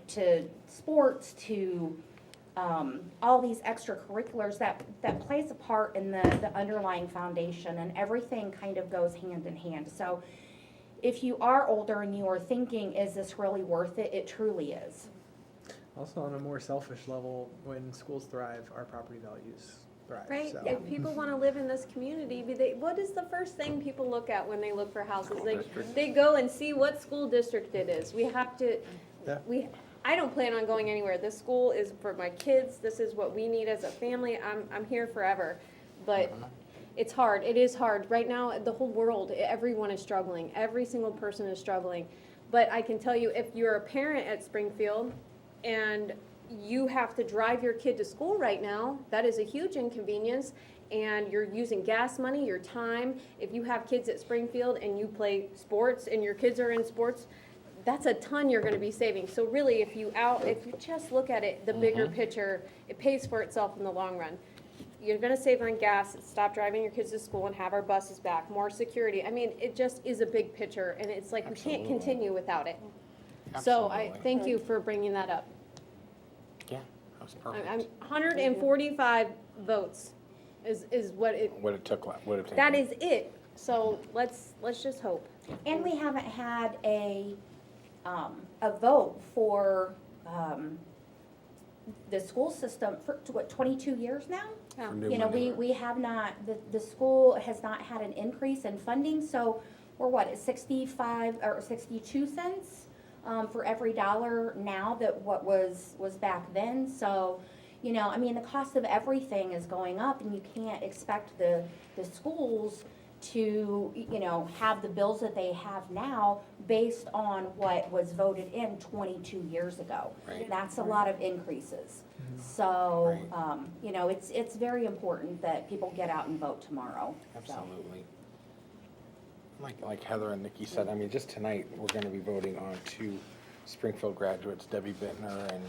Speaker 9: to sports to all these extracurriculars that plays a part in the underlying foundation, and everything kind of goes hand in hand. So if you are older and you are thinking, is this really worth it? It truly is.
Speaker 5: Also, on a more selfish level, when schools thrive, our property values thrive.
Speaker 1: Right,
Speaker 5: So.
Speaker 1: if people wanna live in this community, what is the first thing people look at when they look for houses? They go and see what school district it is. We have to,
Speaker 5: Yeah.
Speaker 1: I don't plan on going anywhere. This school is for my kids, this is what we need as a family, I'm here forever. But it's hard, it is hard. Right now, the whole world, everyone is struggling, every single person is struggling. But I can tell you, if you're a parent at Springfield and you have to drive your kid to school right now, that is a huge inconvenience, and you're using gas money, your time. If you have kids at Springfield and you play sports and your kids are in sports, that's a ton you're gonna be saving. So really, if you just look at it, the bigger picture, it pays for itself in the long run. You're gonna save on gas, stop driving your kids to school and have our buses back, more security. I mean, it just is a big picture, and it's like, we can't continue without it. So I
Speaker 4: Absolutely.
Speaker 1: thank you for bringing that up.
Speaker 4: Yeah, that was
Speaker 1: I'm
Speaker 4: perfect.
Speaker 1: 145 votes is what it,
Speaker 4: What it took, what it took.
Speaker 1: that is it. So let's just hope.
Speaker 9: And we haven't had a vote for the school system for, what, 22 years now?
Speaker 4: For new
Speaker 9: You know,
Speaker 4: money.
Speaker 9: we have not, the school has not had an increase in funding, so we're what, at 65 or 62 cents for every dollar now that what was back then. So, you know, I mean, the cost of everything is going up, and you can't expect the schools to, you know, have the bills that they have now based on what was voted in 22 years ago.
Speaker 4: Right.
Speaker 9: That's a lot of increases. So, you know, it's very important that people get out and vote tomorrow. So.
Speaker 4: Absolutely. Like Heather and Nikki said, I mean, just tonight, we're gonna be voting on 2 Springfield graduates, Debbie Bittner and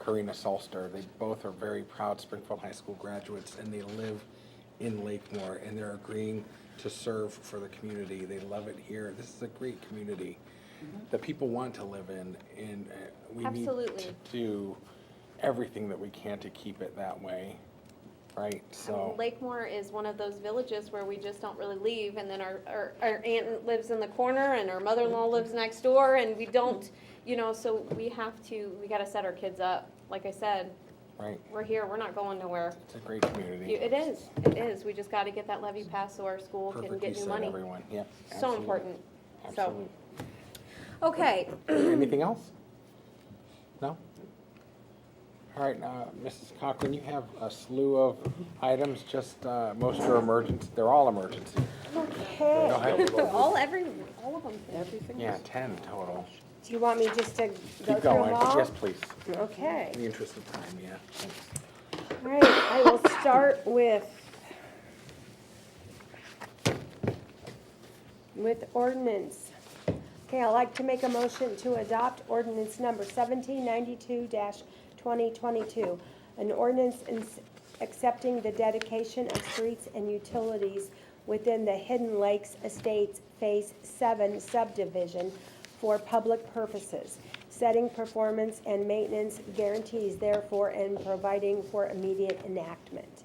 Speaker 4: Karina Solster. They both are very proud Springfield High School graduates, and they live in Lakemore, and they're agreeing to serve for the community. They love it here. This is a great community that people want to live in, and we need
Speaker 1: Absolutely.
Speaker 4: to do everything that we can to keep it that way, right? So,
Speaker 1: Lakemore is one of those villages where we just don't really leave, and then our aunt lives in the corner, and our mother-in-law lives next door, and we don't, so we gotta set our kids up. Like I said,
Speaker 4: right,
Speaker 1: we're here, we're not going nowhere.
Speaker 4: it's a great community.
Speaker 1: It is. We just gotta get that levy passed so our school can
Speaker 4: Perfectly
Speaker 1: get new
Speaker 4: said,
Speaker 1: money.
Speaker 4: everyone, yeah.
Speaker 1: So
Speaker 4: absolutely.
Speaker 1: important. So,
Speaker 4: Absolutely.
Speaker 1: okay.
Speaker 4: Anything else? No? All right, Mrs. Cochran, you have a slew of items, just, most are emergency, they're all emergency.
Speaker 7: Okay.
Speaker 4: Go ahead.
Speaker 1: All of them.
Speaker 3: Everything
Speaker 4: Yeah, 10 total.
Speaker 7: Do you want me just to go
Speaker 4: Keep
Speaker 7: through
Speaker 4: going,
Speaker 7: them all?
Speaker 4: yes, please.
Speaker 7: Okay.
Speaker 4: In the interest of time, yeah, thanks.
Speaker 7: All right, I will start with ordinance. Okay, I'd like to make a motion to adopt ordinance number 1792-2022, an ordinance accepting the dedication of streets and utilities within the Hidden Lakes Estates Phase 7 subdivision for public purposes, setting performance and maintenance guarantees therefore and providing for immediate enactment.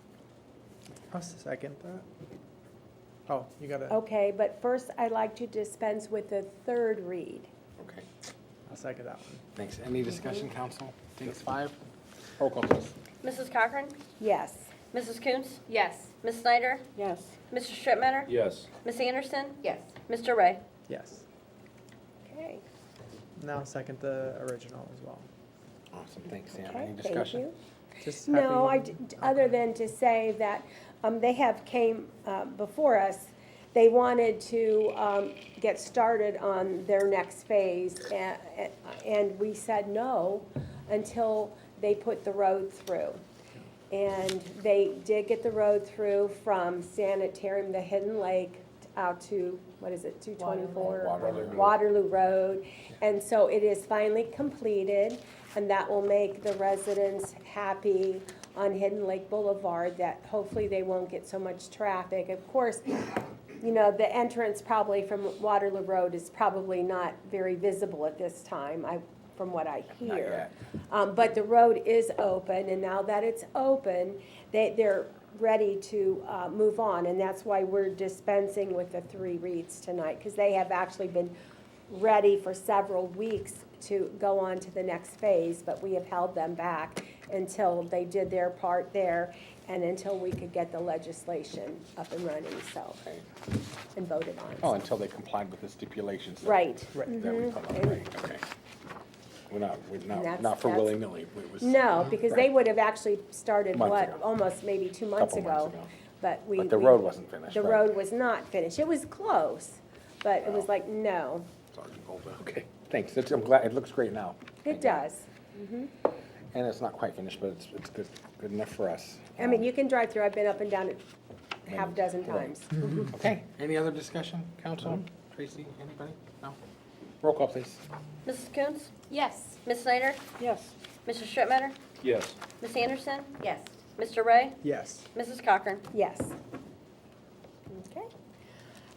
Speaker 5: I'll second that. Oh, you gotta,
Speaker 7: Okay, but first I'd like to dispense with the third read.
Speaker 4: Okay,
Speaker 5: I'll second that one.
Speaker 4: thanks. Any discussion, council? Things 5? Roll call, please.
Speaker 2: Mrs. Cochran?
Speaker 7: Yes.
Speaker 2: Mrs. Coons?
Speaker 1: Yes.
Speaker 2: Ms. Snyder?
Speaker 3: Yes.
Speaker 2: Mr. Strittmatter?
Speaker 6: Yes.
Speaker 2: Ms. Anderson?
Speaker 9: Yes.
Speaker 2: Mr. Ray?
Speaker 5: Yes.
Speaker 7: Okay.
Speaker 5: Now I'll second the original as well.
Speaker 4: Awesome, thanks, Sam.
Speaker 7: Okay,
Speaker 4: Any
Speaker 7: thank
Speaker 4: discussion?
Speaker 7: you.
Speaker 5: Just
Speaker 7: No,
Speaker 5: happy-
Speaker 7: other than to say that they have came before us. They wanted to get started on their next phase, and we said no until they put the road through. And they did get the road through from Sanitarium, the Hidden Lake, out to, what is it, 224?
Speaker 4: Waterloo.
Speaker 7: Waterloo Road. And so it is finally completed, and that will make the residents happy on Hidden Lake Boulevard, that hopefully they won't get so much traffic. Of course, the entrance probably from Waterloo Road is probably not very visible at this time, from what I
Speaker 4: Not
Speaker 7: hear.
Speaker 4: yet.
Speaker 7: But the road is open, and now that it's open, they're ready to move on, and that's why we're dispensing with the 3 reads tonight, because they have actually been ready for several weeks to go on to the next phase, but we have held them back until they did their part there, and until we could get the legislation up and running, so, and voted on.
Speaker 4: Oh, until they complied with the stipulations.
Speaker 7: Right.
Speaker 4: That we put on, right, okay. We're
Speaker 7: And
Speaker 4: not
Speaker 7: that's-
Speaker 4: for
Speaker 7: that's-
Speaker 4: willy-nilly. It was-
Speaker 7: No, because they
Speaker 4: Right.
Speaker 7: would have actually started,
Speaker 4: Months
Speaker 7: what,
Speaker 4: ago.
Speaker 7: almost maybe 2 months
Speaker 4: Couple months
Speaker 7: ago.
Speaker 4: ago.
Speaker 7: But
Speaker 4: But the road wasn't finished,
Speaker 7: The
Speaker 4: right.
Speaker 7: road was not finished. It was close, but it was like, no,
Speaker 4: Sergeant Golda. Okay, thanks. I'm glad, it looks great now.
Speaker 7: it does.
Speaker 4: And it's not quite finished, but it's good enough for us.
Speaker 7: I mean, you can drive through, I've been up and down it half a dozen
Speaker 4: Right.
Speaker 7: times.
Speaker 4: Okay, any other discussion, council? Tracy, anybody? No? Roll call, please.
Speaker 2: Mrs. Coons?
Speaker 1: Yes.
Speaker 2: Ms. Snyder?
Speaker 3: Yes.
Speaker 2: Mr. Strittmatter?
Speaker 6: Yes.
Speaker 2: Ms. Anderson?
Speaker 9: Yes.
Speaker 2: Mr. Ray?
Speaker 5: Yes.
Speaker 2: Mrs. Cochran?
Speaker 7: Yes. Okay.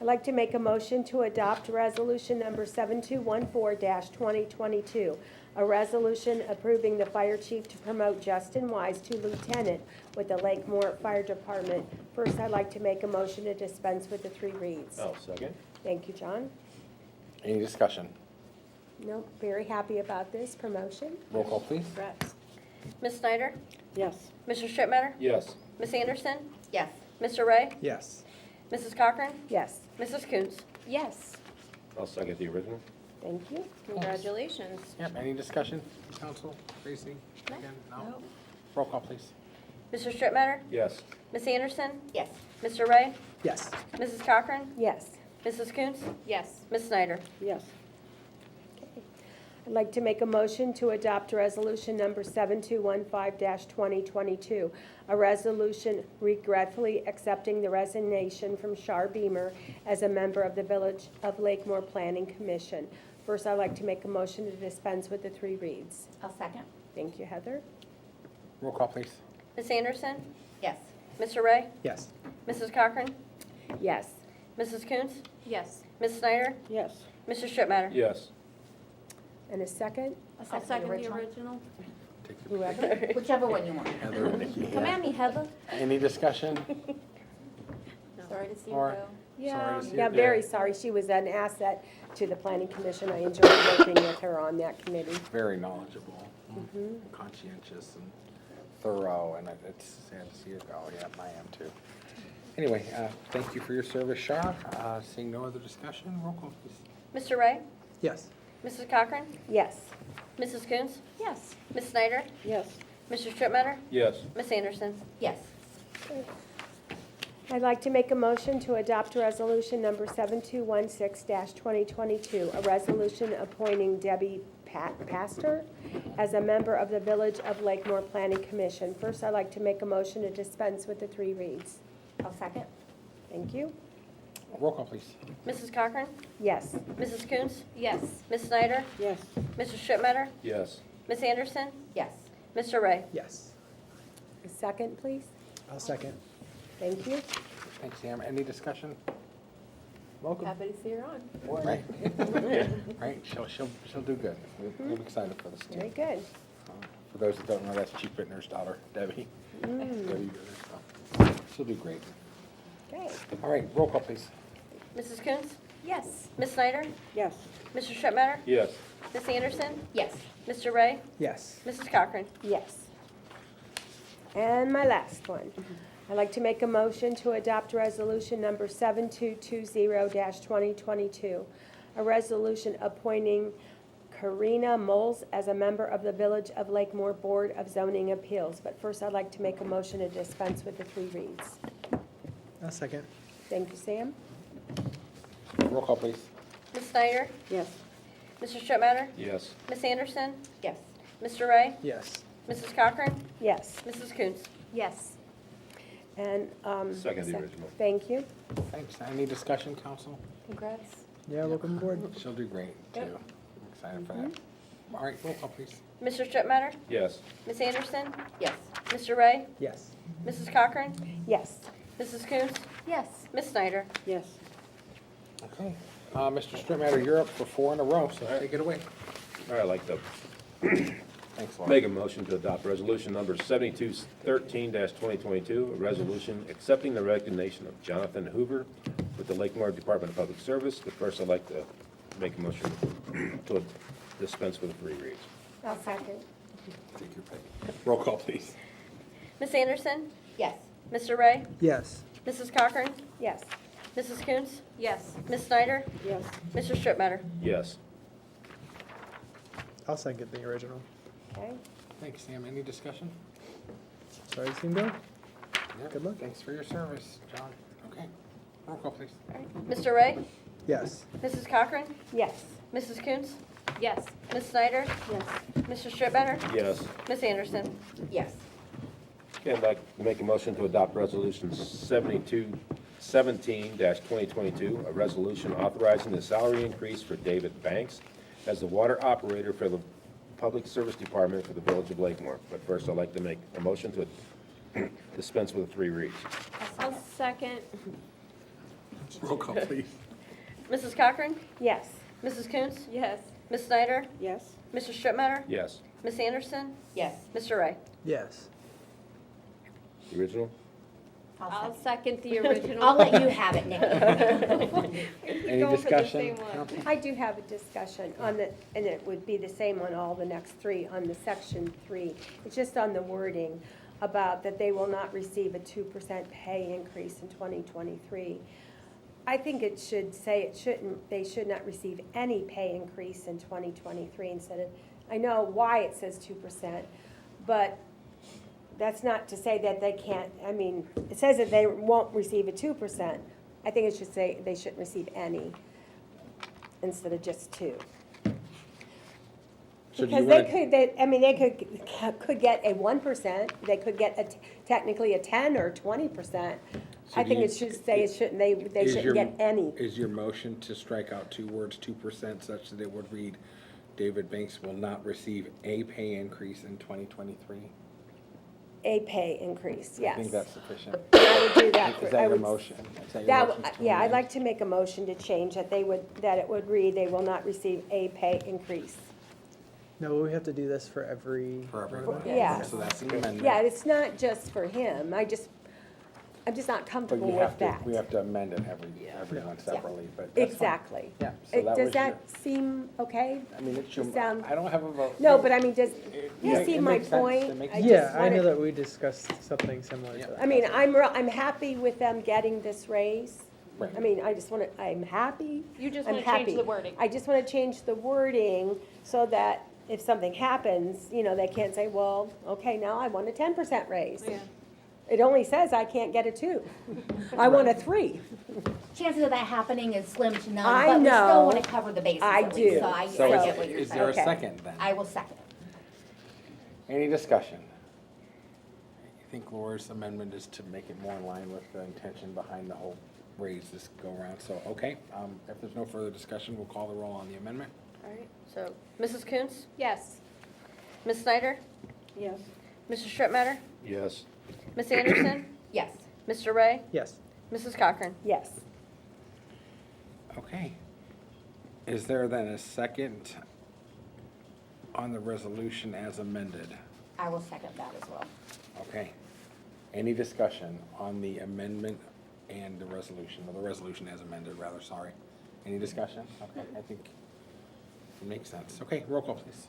Speaker 7: I'd like to make a motion to adopt resolution number 7214-2022, a resolution approving the fire chief to promote Justin Wise to lieutenant with the Lakemore Fire Department. First, I'd like to make a motion to dispense with the 3 reads.
Speaker 6: I'll second.
Speaker 7: Thank you, John.
Speaker 4: Any discussion?
Speaker 7: No, very happy about this promotion.
Speaker 4: Roll call, please.
Speaker 1: Congrats.
Speaker 2: Ms. Snyder?
Speaker 3: Yes.
Speaker 2: Mr. Strittmatter?
Speaker 6: Yes.
Speaker 2: Ms. Anderson?
Speaker 9: Yes.
Speaker 2: Mr. Ray?
Speaker 5: Yes.
Speaker 2: Mrs. Cochran?
Speaker 7: Yes,
Speaker 2: Mrs. Coons?
Speaker 1: Yes.
Speaker 6: I'll second the original.
Speaker 7: thank you.
Speaker 1: Congratulations.
Speaker 4: Yep, any discussion, council? Tracy? Again, no?
Speaker 1: Nope.
Speaker 4: Roll call, please.
Speaker 2: Mr. Strittmatter?
Speaker 6: Yes.
Speaker 2: Ms. Anderson?
Speaker 9: Yes.
Speaker 2: Mr. Ray?
Speaker 5: Yes.
Speaker 2: Mrs. Cochran?
Speaker 7: Yes.
Speaker 2: Mrs. Coons?
Speaker 1: Yes.
Speaker 2: Ms. Snyder?
Speaker 3: Yes.
Speaker 7: Okay. I'd like to make a motion to adopt resolution number 7215-2022, a resolution regretfully accepting the resignation from Shar Beamer as a member of the Village of Lakemore Planning Commission. First, I'd like to make a motion to dispense with the 3 reads.
Speaker 9: I'll second.
Speaker 7: Thank you, Heather.
Speaker 4: Roll call, please.
Speaker 2: Ms. Anderson?
Speaker 9: Yes.
Speaker 2: Mr. Ray?
Speaker 5: Yes.
Speaker 2: Mrs. Cochran?
Speaker 7: Yes.
Speaker 2: Mrs. Coons?
Speaker 9: Yes.
Speaker 2: Ms. Snyder?
Speaker 3: Yes.
Speaker 2: Mr. Strittmatter?
Speaker 6: Yes.
Speaker 7: And a second?
Speaker 9: I'll second the original.
Speaker 4: Take your
Speaker 7: Whoever.
Speaker 9: Whichever one you want.
Speaker 4: Heather and Nikki.
Speaker 9: Come at me, Heather.
Speaker 4: Any discussion?
Speaker 9: Sorry to see
Speaker 4: Or-
Speaker 9: you go.
Speaker 4: Sorry to see you
Speaker 7: Yeah,
Speaker 4: go.
Speaker 7: very sorry. She was an asset to the Planning Commission. I enjoyed working with her on that committee.
Speaker 4: Very knowledgeable, conscientious, and thorough, and it's sad to see her go. Yeah, I am too. Anyway, thank you for your service, Shar. Seeing no other discussion, roll call, please.
Speaker 2: Mr. Ray?
Speaker 5: Yes.
Speaker 2: Mrs. Cochran?
Speaker 7: Yes.
Speaker 2: Mrs. Coons?
Speaker 9: Yes.
Speaker 2: Ms. Snyder?
Speaker 3: Yes.
Speaker 2: Mr. Strittmatter?
Speaker 6: Yes.
Speaker 2: Ms. Anderson?
Speaker 9: Yes.
Speaker 7: I'd like to make a motion to adopt resolution number 7216-2022, a resolution appointing Debbie Pastor as a member of the Village of Lakemore Planning Commission. First, I'd like to make a motion to dispense with the 3 reads.
Speaker 9: I'll second.
Speaker 7: Thank you.
Speaker 4: Roll call, please.
Speaker 2: Mrs. Cochran?
Speaker 7: Yes.
Speaker 2: Mrs. Coons?
Speaker 9: Yes.
Speaker 2: Ms. Snyder?
Speaker 3: Yes.
Speaker 2: Mr. Strittmatter?
Speaker 6: Yes.
Speaker 2: Ms. Anderson?
Speaker 9: Yes.
Speaker 2: Mr. Ray?
Speaker 5: Yes.
Speaker 7: A second, please.
Speaker 5: I'll second.
Speaker 7: Thank you.
Speaker 4: Thanks, Sam. Any discussion? Welcome.
Speaker 8: Happy to see her on.
Speaker 4: Right? Right, she'll do good. We're excited for this
Speaker 7: Very
Speaker 4: team.
Speaker 7: good.
Speaker 4: For those that don't know, that's Chief Bittner's daughter, Debbie.
Speaker 7: Mm.
Speaker 4: Debbie Bittner, so she'll do great.
Speaker 7: Okay.
Speaker 4: All right, roll call, please.
Speaker 2: Mrs. Coons?
Speaker 9: Yes.
Speaker 2: Ms. Snyder?
Speaker 3: Yes.
Speaker 2: Mr. Strittmatter?
Speaker 6: Yes.
Speaker 2: Ms. Anderson?
Speaker 9: Yes.
Speaker 2: Mr. Ray?
Speaker 5: Yes.
Speaker 2: Mrs. Cochran?
Speaker 7: Yes. And my last one. I'd like to make a motion to adopt resolution number 7220-2022, a resolution appointing Karina Moles as a member of the Village of Lakemore Board of Zoning Appeals. But first, I'd like to make a motion to dispense with the 3 reads.
Speaker 5: I'll second.
Speaker 7: Thank you, Sam.
Speaker 4: Roll call, please.
Speaker 2: Ms. Snyder?
Speaker 3: Yes.
Speaker 2: Mr. Strittmatter?
Speaker 6: Yes.
Speaker 2: Ms. Anderson?
Speaker 9: Yes.
Speaker 2: Mr. Ray?
Speaker 5: Yes.
Speaker 2: Mrs. Cochran?
Speaker 7: Yes.
Speaker 2: Mrs. Coons?
Speaker 9: Yes.
Speaker 7: And,
Speaker 6: Second the original.
Speaker 7: Thank you.
Speaker 4: Thanks. Any discussion, council?
Speaker 8: Congrats.
Speaker 5: Yeah, welcome aboard.
Speaker 4: She'll do great, too. I'm excited for that. All right, roll call, please.
Speaker 2: Mr. Strittmatter?
Speaker 6: Yes.
Speaker 2: Ms. Anderson?
Speaker 9: Yes.
Speaker 2: Mr. Ray?
Speaker 5: Yes.
Speaker 2: Mrs. Cochran?
Speaker 7: Yes.
Speaker 2: Mrs. Coons?
Speaker 9: Yes.
Speaker 2: Ms. Snyder?
Speaker 3: Yes.
Speaker 4: Okay. Mr. Strittmatter, you're up for 4 in a row, so take it away.
Speaker 6: All right, I'd like to
Speaker 4: Thanks, Laura.
Speaker 6: make a motion to adopt resolution number 7213-2022, a resolution accepting the resignation of Jonathan Hoover with the Lakemore Department of Public Service. But first, I'd like to make a motion to dispense with the 3 reads.
Speaker 7: I'll second.
Speaker 4: Take your pick. Roll call, please.
Speaker 2: Ms. Anderson?
Speaker 9: Yes.
Speaker 2: Mr. Ray?
Speaker 5: Yes.
Speaker 2: Mrs. Cochran?
Speaker 7: Yes.
Speaker 2: Mrs. Coons?
Speaker 9: Yes.
Speaker 2: Ms. Snyder?
Speaker 3: Yes.
Speaker 2: Mr. Strittmatter?
Speaker 6: Yes.
Speaker 5: I'll second the original.
Speaker 7: Okay.
Speaker 4: Thanks, Sam. Any discussion?
Speaker 5: Sorry to see him go.
Speaker 4: Yep.
Speaker 5: Good luck.
Speaker 4: Thanks for your service, John. Okay. Roll call, please.
Speaker 2: Mr. Ray?
Speaker 5: Yes.
Speaker 2: Mrs. Cochran?
Speaker 7: Yes.
Speaker 2: Mrs. Coons?
Speaker 9: Yes.
Speaker 2: Ms. Snyder?
Speaker 7: Yes.
Speaker 2: Mr. Strittmatter?
Speaker 6: Yes.
Speaker 2: Ms. Anderson?
Speaker 9: Yes.
Speaker 6: Okay, I'd like to make a motion to adopt resolution 7217-2022, a resolution authorizing the salary increase for David Banks as the water operator for the Public Service Department for the Village of Lakemore. But first, I'd like to make a motion to dispense with the 3 reads.
Speaker 1: I'll second.
Speaker 4: Roll call, please.
Speaker 2: Mrs. Cochran?
Speaker 7: Yes.
Speaker 2: Mrs. Coons?
Speaker 9: Yes.
Speaker 2: Ms. Snyder?
Speaker 3: Yes.
Speaker 2: Mr. Strittmatter?
Speaker 6: Yes.
Speaker 2: Ms. Anderson?
Speaker 9: Yes.
Speaker 2: Mr. Ray?
Speaker 5: Yes.
Speaker 6: The original?
Speaker 1: I'll second the original.
Speaker 9: I'll let you have it, Nikki.
Speaker 4: Any
Speaker 1: Going for the
Speaker 4: discussion?
Speaker 1: same one.
Speaker 4: Council?
Speaker 7: I do have a discussion on the, and it would be the same on all the next 3, on the section 3. It's just on the wording about that they will not receive a 2% pay increase in 2023. I think it should say they should not receive any pay increase in 2023 instead of, I know why it says 2%, but that's not to say that they can't, I mean, it says that they won't receive a 2%. I think it should say they shouldn't receive any instead of just 2.
Speaker 4: So do you
Speaker 7: Because
Speaker 4: wanna-
Speaker 7: they could get a 1%, they could get technically a 10 or 20%.
Speaker 4: So
Speaker 7: I
Speaker 4: do
Speaker 7: think
Speaker 4: you-
Speaker 7: it should say they
Speaker 4: Is
Speaker 7: shouldn't
Speaker 4: your-
Speaker 7: get any.
Speaker 4: Is your motion to strike out two words, 2%, such that it would read, David Banks will not receive a pay increase in 2023?
Speaker 7: A pay increase, yes.
Speaker 4: I think that's sufficient.
Speaker 7: I would do that.
Speaker 4: Is
Speaker 7: I
Speaker 4: that your
Speaker 7: would-
Speaker 4: motion? Is that your
Speaker 7: That,
Speaker 4: motion to
Speaker 7: yeah, I'd
Speaker 4: amend?
Speaker 7: like to make a motion to change that that it would read, they will not receive a pay increase.
Speaker 5: No, we have to do this for every.
Speaker 4: For everyone?
Speaker 7: Yeah.
Speaker 4: So that's an amendment.
Speaker 7: Yeah, it's not just for him, I'm just not
Speaker 4: But
Speaker 7: comfortable
Speaker 4: you
Speaker 7: with
Speaker 4: have to,
Speaker 7: that.
Speaker 4: we have to amend it everyone separately, but that's fine.
Speaker 7: Exactly.
Speaker 4: Yeah, so that
Speaker 7: Does
Speaker 4: was
Speaker 7: that seem okay?
Speaker 4: I mean, it's your,
Speaker 7: sound-
Speaker 4: I don't have a vote.
Speaker 7: No, but I mean, does, you
Speaker 4: Yeah,
Speaker 7: see
Speaker 4: it
Speaker 7: my
Speaker 4: makes sense.
Speaker 7: point?
Speaker 4: It makes
Speaker 7: I
Speaker 4: sense.
Speaker 7: just
Speaker 5: Yeah, I know
Speaker 7: wanna-
Speaker 5: that we discussed something similar
Speaker 4: Yeah.
Speaker 5: to that.
Speaker 7: I mean, I'm happy with them getting this raise.
Speaker 4: Right.
Speaker 7: I mean, I just want to, I'm happy.
Speaker 1: You just
Speaker 7: I'm
Speaker 1: want to change
Speaker 7: happy.
Speaker 1: the wording.
Speaker 7: I just want to change the wording so that if something happens, they can't say, well, okay, now I want a 10% raise.
Speaker 1: Yeah.
Speaker 7: It only says I can't get a 2. I want a 3.
Speaker 9: Chances of that happening is slim to none,
Speaker 7: I
Speaker 9: but we
Speaker 7: know.
Speaker 9: still want to cover the bases
Speaker 7: I
Speaker 9: at least,
Speaker 7: do.
Speaker 9: so I
Speaker 4: So
Speaker 9: get what you're
Speaker 4: is there a
Speaker 9: saying.
Speaker 7: Okay.
Speaker 4: second then?
Speaker 9: I will second.
Speaker 4: Any discussion? I think Laura's amendment is to make it more in line with the intention behind the whole raise this go around. So, okay, if there's no further discussion, we'll call the roll on the amendment.
Speaker 2: All right, so, Mrs. Coons?
Speaker 1: Yes.
Speaker 2: Ms. Snyder?
Speaker 7: Yes.
Speaker 2: Mr. Strittmatter?
Speaker 6: Yes.
Speaker 2: Ms. Anderson?
Speaker 9: Yes.
Speaker 2: Mr. Ray?
Speaker 5: Yes.
Speaker 2: Mrs. Cochran?
Speaker 7: Yes.
Speaker 4: Okay. Is there then a second on the resolution as amended?
Speaker 9: I will second that as well.
Speaker 4: Okay. Any discussion on the amendment and the resolution, or the resolution as amended, rather, sorry. Any discussion? Okay, I think it makes sense. Okay, roll call, please.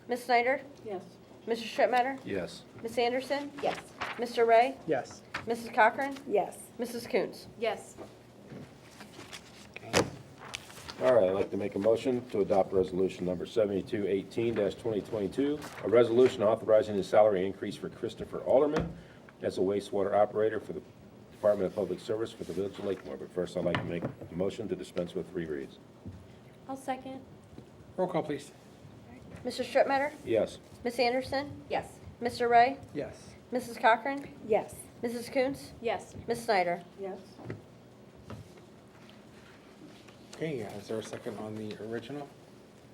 Speaker 2: Ms. Snyder?
Speaker 7: Yes.
Speaker 2: Mr. Strittmatter?
Speaker 6: Yes.
Speaker 2: Ms. Anderson?
Speaker 9: Yes.
Speaker 2: Mr. Ray?
Speaker 5: Yes.
Speaker 2: Mrs. Cochran?
Speaker 7: Yes.
Speaker 2: Mrs. Coons?
Speaker 1: Yes.
Speaker 4: Okay.
Speaker 6: All right, I'd like to make a motion to adopt resolution number 7218-2022, a resolution authorizing the salary increase for Christopher Alderman as a wastewater operator for the Department of Public Service for the Village of Lakemore. But first, I'd like to make a motion to dispense with 3 reads.
Speaker 1: I'll second.
Speaker 4: Roll call, please.
Speaker 2: Mr. Strittmatter?
Speaker 6: Yes.
Speaker 2: Ms. Anderson?
Speaker 9: Yes.
Speaker 2: Mr. Ray?
Speaker 5: Yes.
Speaker 2: Mrs. Cochran?
Speaker 7: Yes.
Speaker 2: Mrs. Coons?
Speaker 1: Yes.
Speaker 2: Ms. Snyder?
Speaker 7: Yes.
Speaker 4: Okay, is there a second on the original?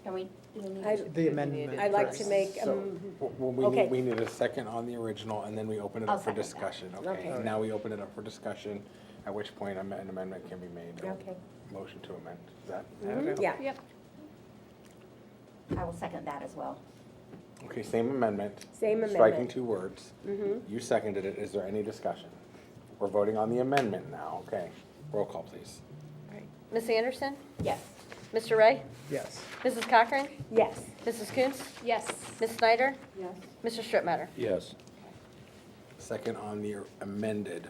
Speaker 9: Can we, do we need
Speaker 7: I-
Speaker 9: to?
Speaker 5: The amendment.
Speaker 7: I'd like to
Speaker 5: first.
Speaker 7: make,
Speaker 4: So, well,
Speaker 7: okay.
Speaker 4: we need a second on the original, and then we open it
Speaker 9: I'll
Speaker 4: up for
Speaker 9: second that.
Speaker 4: discussion,
Speaker 7: Okay.
Speaker 4: okay? Now we open it up for discussion, at which point an amendment can be made.
Speaker 7: Okay.
Speaker 4: Motion to amend, is that?
Speaker 7: Mhm, yeah.
Speaker 1: Yep.
Speaker 9: I will second that as well.
Speaker 4: Okay, same amendment.
Speaker 7: Same
Speaker 4: Striking
Speaker 7: amendment.
Speaker 4: 2 words.
Speaker 7: Mhm.
Speaker 4: You seconded it, is there any discussion? We're voting on the amendment now, okay? Roll call, please.
Speaker 2: Ms. Anderson?
Speaker 9: Yes.
Speaker 2: Mr. Ray?
Speaker 5: Yes.
Speaker 2: Mrs. Cochran?
Speaker 7: Yes.
Speaker 2: Mrs. Coons?
Speaker 1: Yes.
Speaker 2: Ms. Snyder?
Speaker 7: Yes.
Speaker 2: Mr. Strittmatter?
Speaker 6: Yes.
Speaker 4: Second on the amended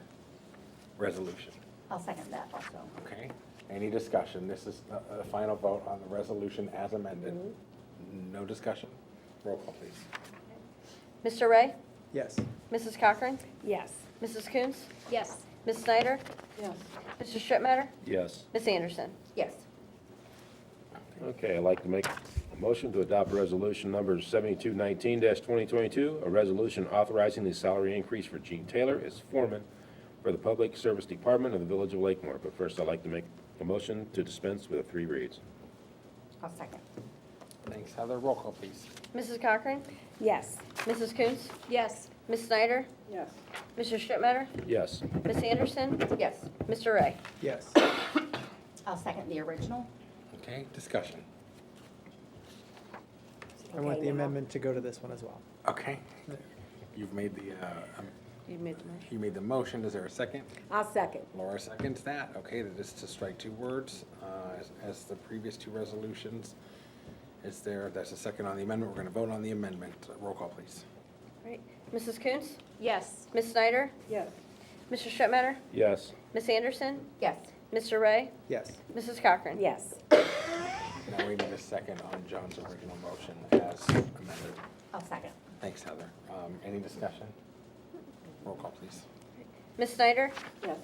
Speaker 4: resolution,
Speaker 9: I'll second that also.
Speaker 4: okay? Any discussion? This is a final vote on the resolution as amended. No discussion? Roll call, please.
Speaker 2: Mr. Ray?
Speaker 5: Yes.
Speaker 2: Mrs. Cochran?
Speaker 7: Yes.
Speaker 2: Mrs. Coons?
Speaker 1: Yes.
Speaker 2: Ms. Snyder?
Speaker 7: Yes.
Speaker 2: Mr. Strittmatter?
Speaker 6: Yes.
Speaker 2: Ms. Anderson?
Speaker 9: Yes.
Speaker 6: Okay, I'd like to make a motion to adopt resolution number 7219-2022, a resolution authorizing the salary increase for Gene Taylor as foreman for the Public Service Department of the Village of Lakemore. But first, I'd like to make a motion to dispense with 3 reads.
Speaker 9: I'll second.
Speaker 4: Thanks, Heather. Roll call, please.
Speaker 2: Mrs. Cochran?
Speaker 7: Yes.
Speaker 2: Mrs. Coons?
Speaker 1: Yes.
Speaker 2: Ms. Snyder?
Speaker 7: Yes.
Speaker 2: Mr. Strittmatter?
Speaker 6: Yes.
Speaker 2: Ms. Anderson?
Speaker 9: Yes.
Speaker 2: Mr. Ray?
Speaker 5: Yes.
Speaker 9: I'll second the original.
Speaker 4: Okay, discussion.
Speaker 5: I want
Speaker 7: Okay,
Speaker 5: the
Speaker 7: now.
Speaker 5: amendment to go to this one as well.
Speaker 4: Okay. You've made the,
Speaker 2: You made the motion.
Speaker 4: you made the motion. Is there a second?
Speaker 7: I'll second.
Speaker 4: Laura seconds that. Okay, that is to strike 2 words, as the previous 2 resolutions. Is there, that's a second on the amendment. We're gonna vote on the amendment. Roll call, please.
Speaker 2: Right. Mrs. Coons?
Speaker 1: Yes.
Speaker 2: Ms. Snyder?
Speaker 7: Yes.
Speaker 2: Mr. Strittmatter?
Speaker 6: Yes.
Speaker 2: Ms. Anderson?
Speaker 9: Yes.
Speaker 2: Mr. Ray?
Speaker 5: Yes.
Speaker 2: Mrs. Cochran?
Speaker 7: Yes.
Speaker 4: Now we need a second on John's original motion as amended.
Speaker 9: I'll second.
Speaker 4: Thanks, Heather. Any discussion? Roll call, please.
Speaker 2: Ms. Snyder?
Speaker 7: Yes.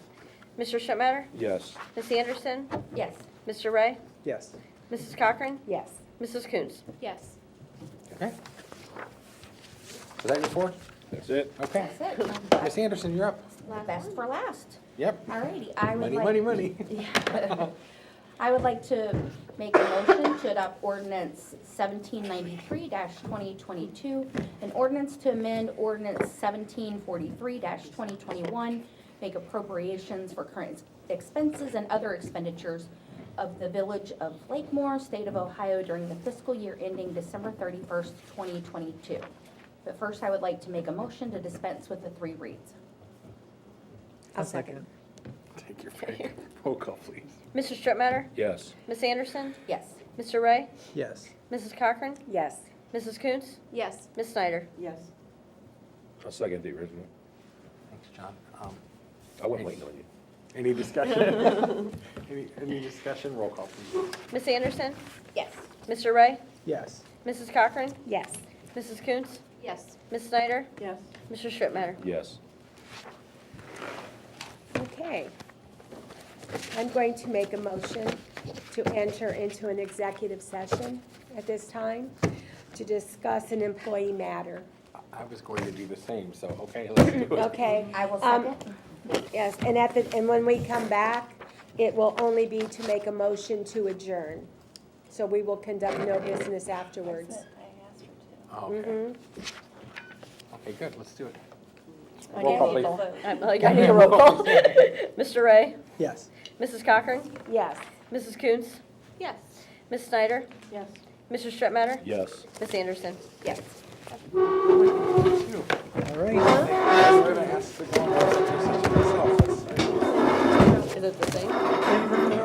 Speaker 2: Mr. Strittmatter?
Speaker 6: Yes.
Speaker 2: Ms. Anderson?
Speaker 9: Yes.
Speaker 2: Mr. Ray?
Speaker 5: Yes.
Speaker 2: Mrs. Cochran?
Speaker 7: Yes.
Speaker 2: Mrs. Coons?
Speaker 1: Yes.
Speaker 4: Okay. Is that your four?
Speaker 6: That's it.
Speaker 4: Okay.
Speaker 9: That's it.
Speaker 4: Miss Anderson, you're up.
Speaker 9: Best for last.
Speaker 4: Yep.
Speaker 9: Alrighty, I would
Speaker 4: Money,
Speaker 9: like.
Speaker 4: money, money.
Speaker 9: Yeah. I would like to make a motion to adopt ordinance 1793-2022, an ordinance to amend ordinance 1743-2021, make appropriations for current expenses and other expenditures of the Village of Lakemore, State of Ohio during the fiscal year ending December 31st, 2022. But first, I would like to make a motion to dispense with the 3 reads.
Speaker 7: I'll second.
Speaker 4: Take your pick. Roll call, please.
Speaker 2: Mr. Strittmatter?
Speaker 6: Yes.
Speaker 2: Ms. Anderson?
Speaker 9: Yes.
Speaker 2: Mr. Ray?
Speaker 5: Yes.
Speaker 2: Mrs. Cochran?
Speaker 7: Yes.
Speaker 2: Mrs. Coontz?
Speaker 1: Yes.
Speaker 2: Ms. Snyder?
Speaker 3: Yes.
Speaker 6: I'll second the original.
Speaker 4: Thanks, John.
Speaker 6: I wasn't waiting on you.
Speaker 4: Any discussion? Any discussion? Roll call, please.
Speaker 2: Ms. Anderson?
Speaker 9: Yes.
Speaker 2: Mr. Ray?
Speaker 5: Yes.
Speaker 2: Mrs. Cochran?
Speaker 7: Yes.
Speaker 2: Mrs. Coontz?
Speaker 1: Yes.
Speaker 2: Ms. Snyder?
Speaker 3: Yes.
Speaker 2: Mr. Strittmatter?
Speaker 6: Yes.
Speaker 7: Okay. I'm going to make a motion to enter into an executive session at this time to discuss an employee matter.
Speaker 4: I was going to do the same, so okay, let's do it.
Speaker 7: Okay?
Speaker 9: I will second.
Speaker 7: Yes, and and when we come back, it will only be to make a motion to adjourn. So we will conduct no business afterwards.
Speaker 4: Okay. Okay, good, let's do it.
Speaker 2: I
Speaker 4: Roll call,
Speaker 2: need
Speaker 4: please.
Speaker 2: I need a roll call. Mr. Ray?
Speaker 5: Yes.
Speaker 2: Mrs. Cochran?
Speaker 7: Yes.
Speaker 2: Mrs. Coontz?
Speaker 1: Yes.
Speaker 2: Ms. Snyder?
Speaker 3: Yes.
Speaker 2: Mr. Strittmatter?
Speaker 6: Yes.
Speaker 2: Ms. Anderson?
Speaker 9: Yes.
Speaker 5: All right.
Speaker 4: I'm gonna ask to go on executive session myself.
Speaker 2: Is it the same?
Speaker 5: Thank you for coming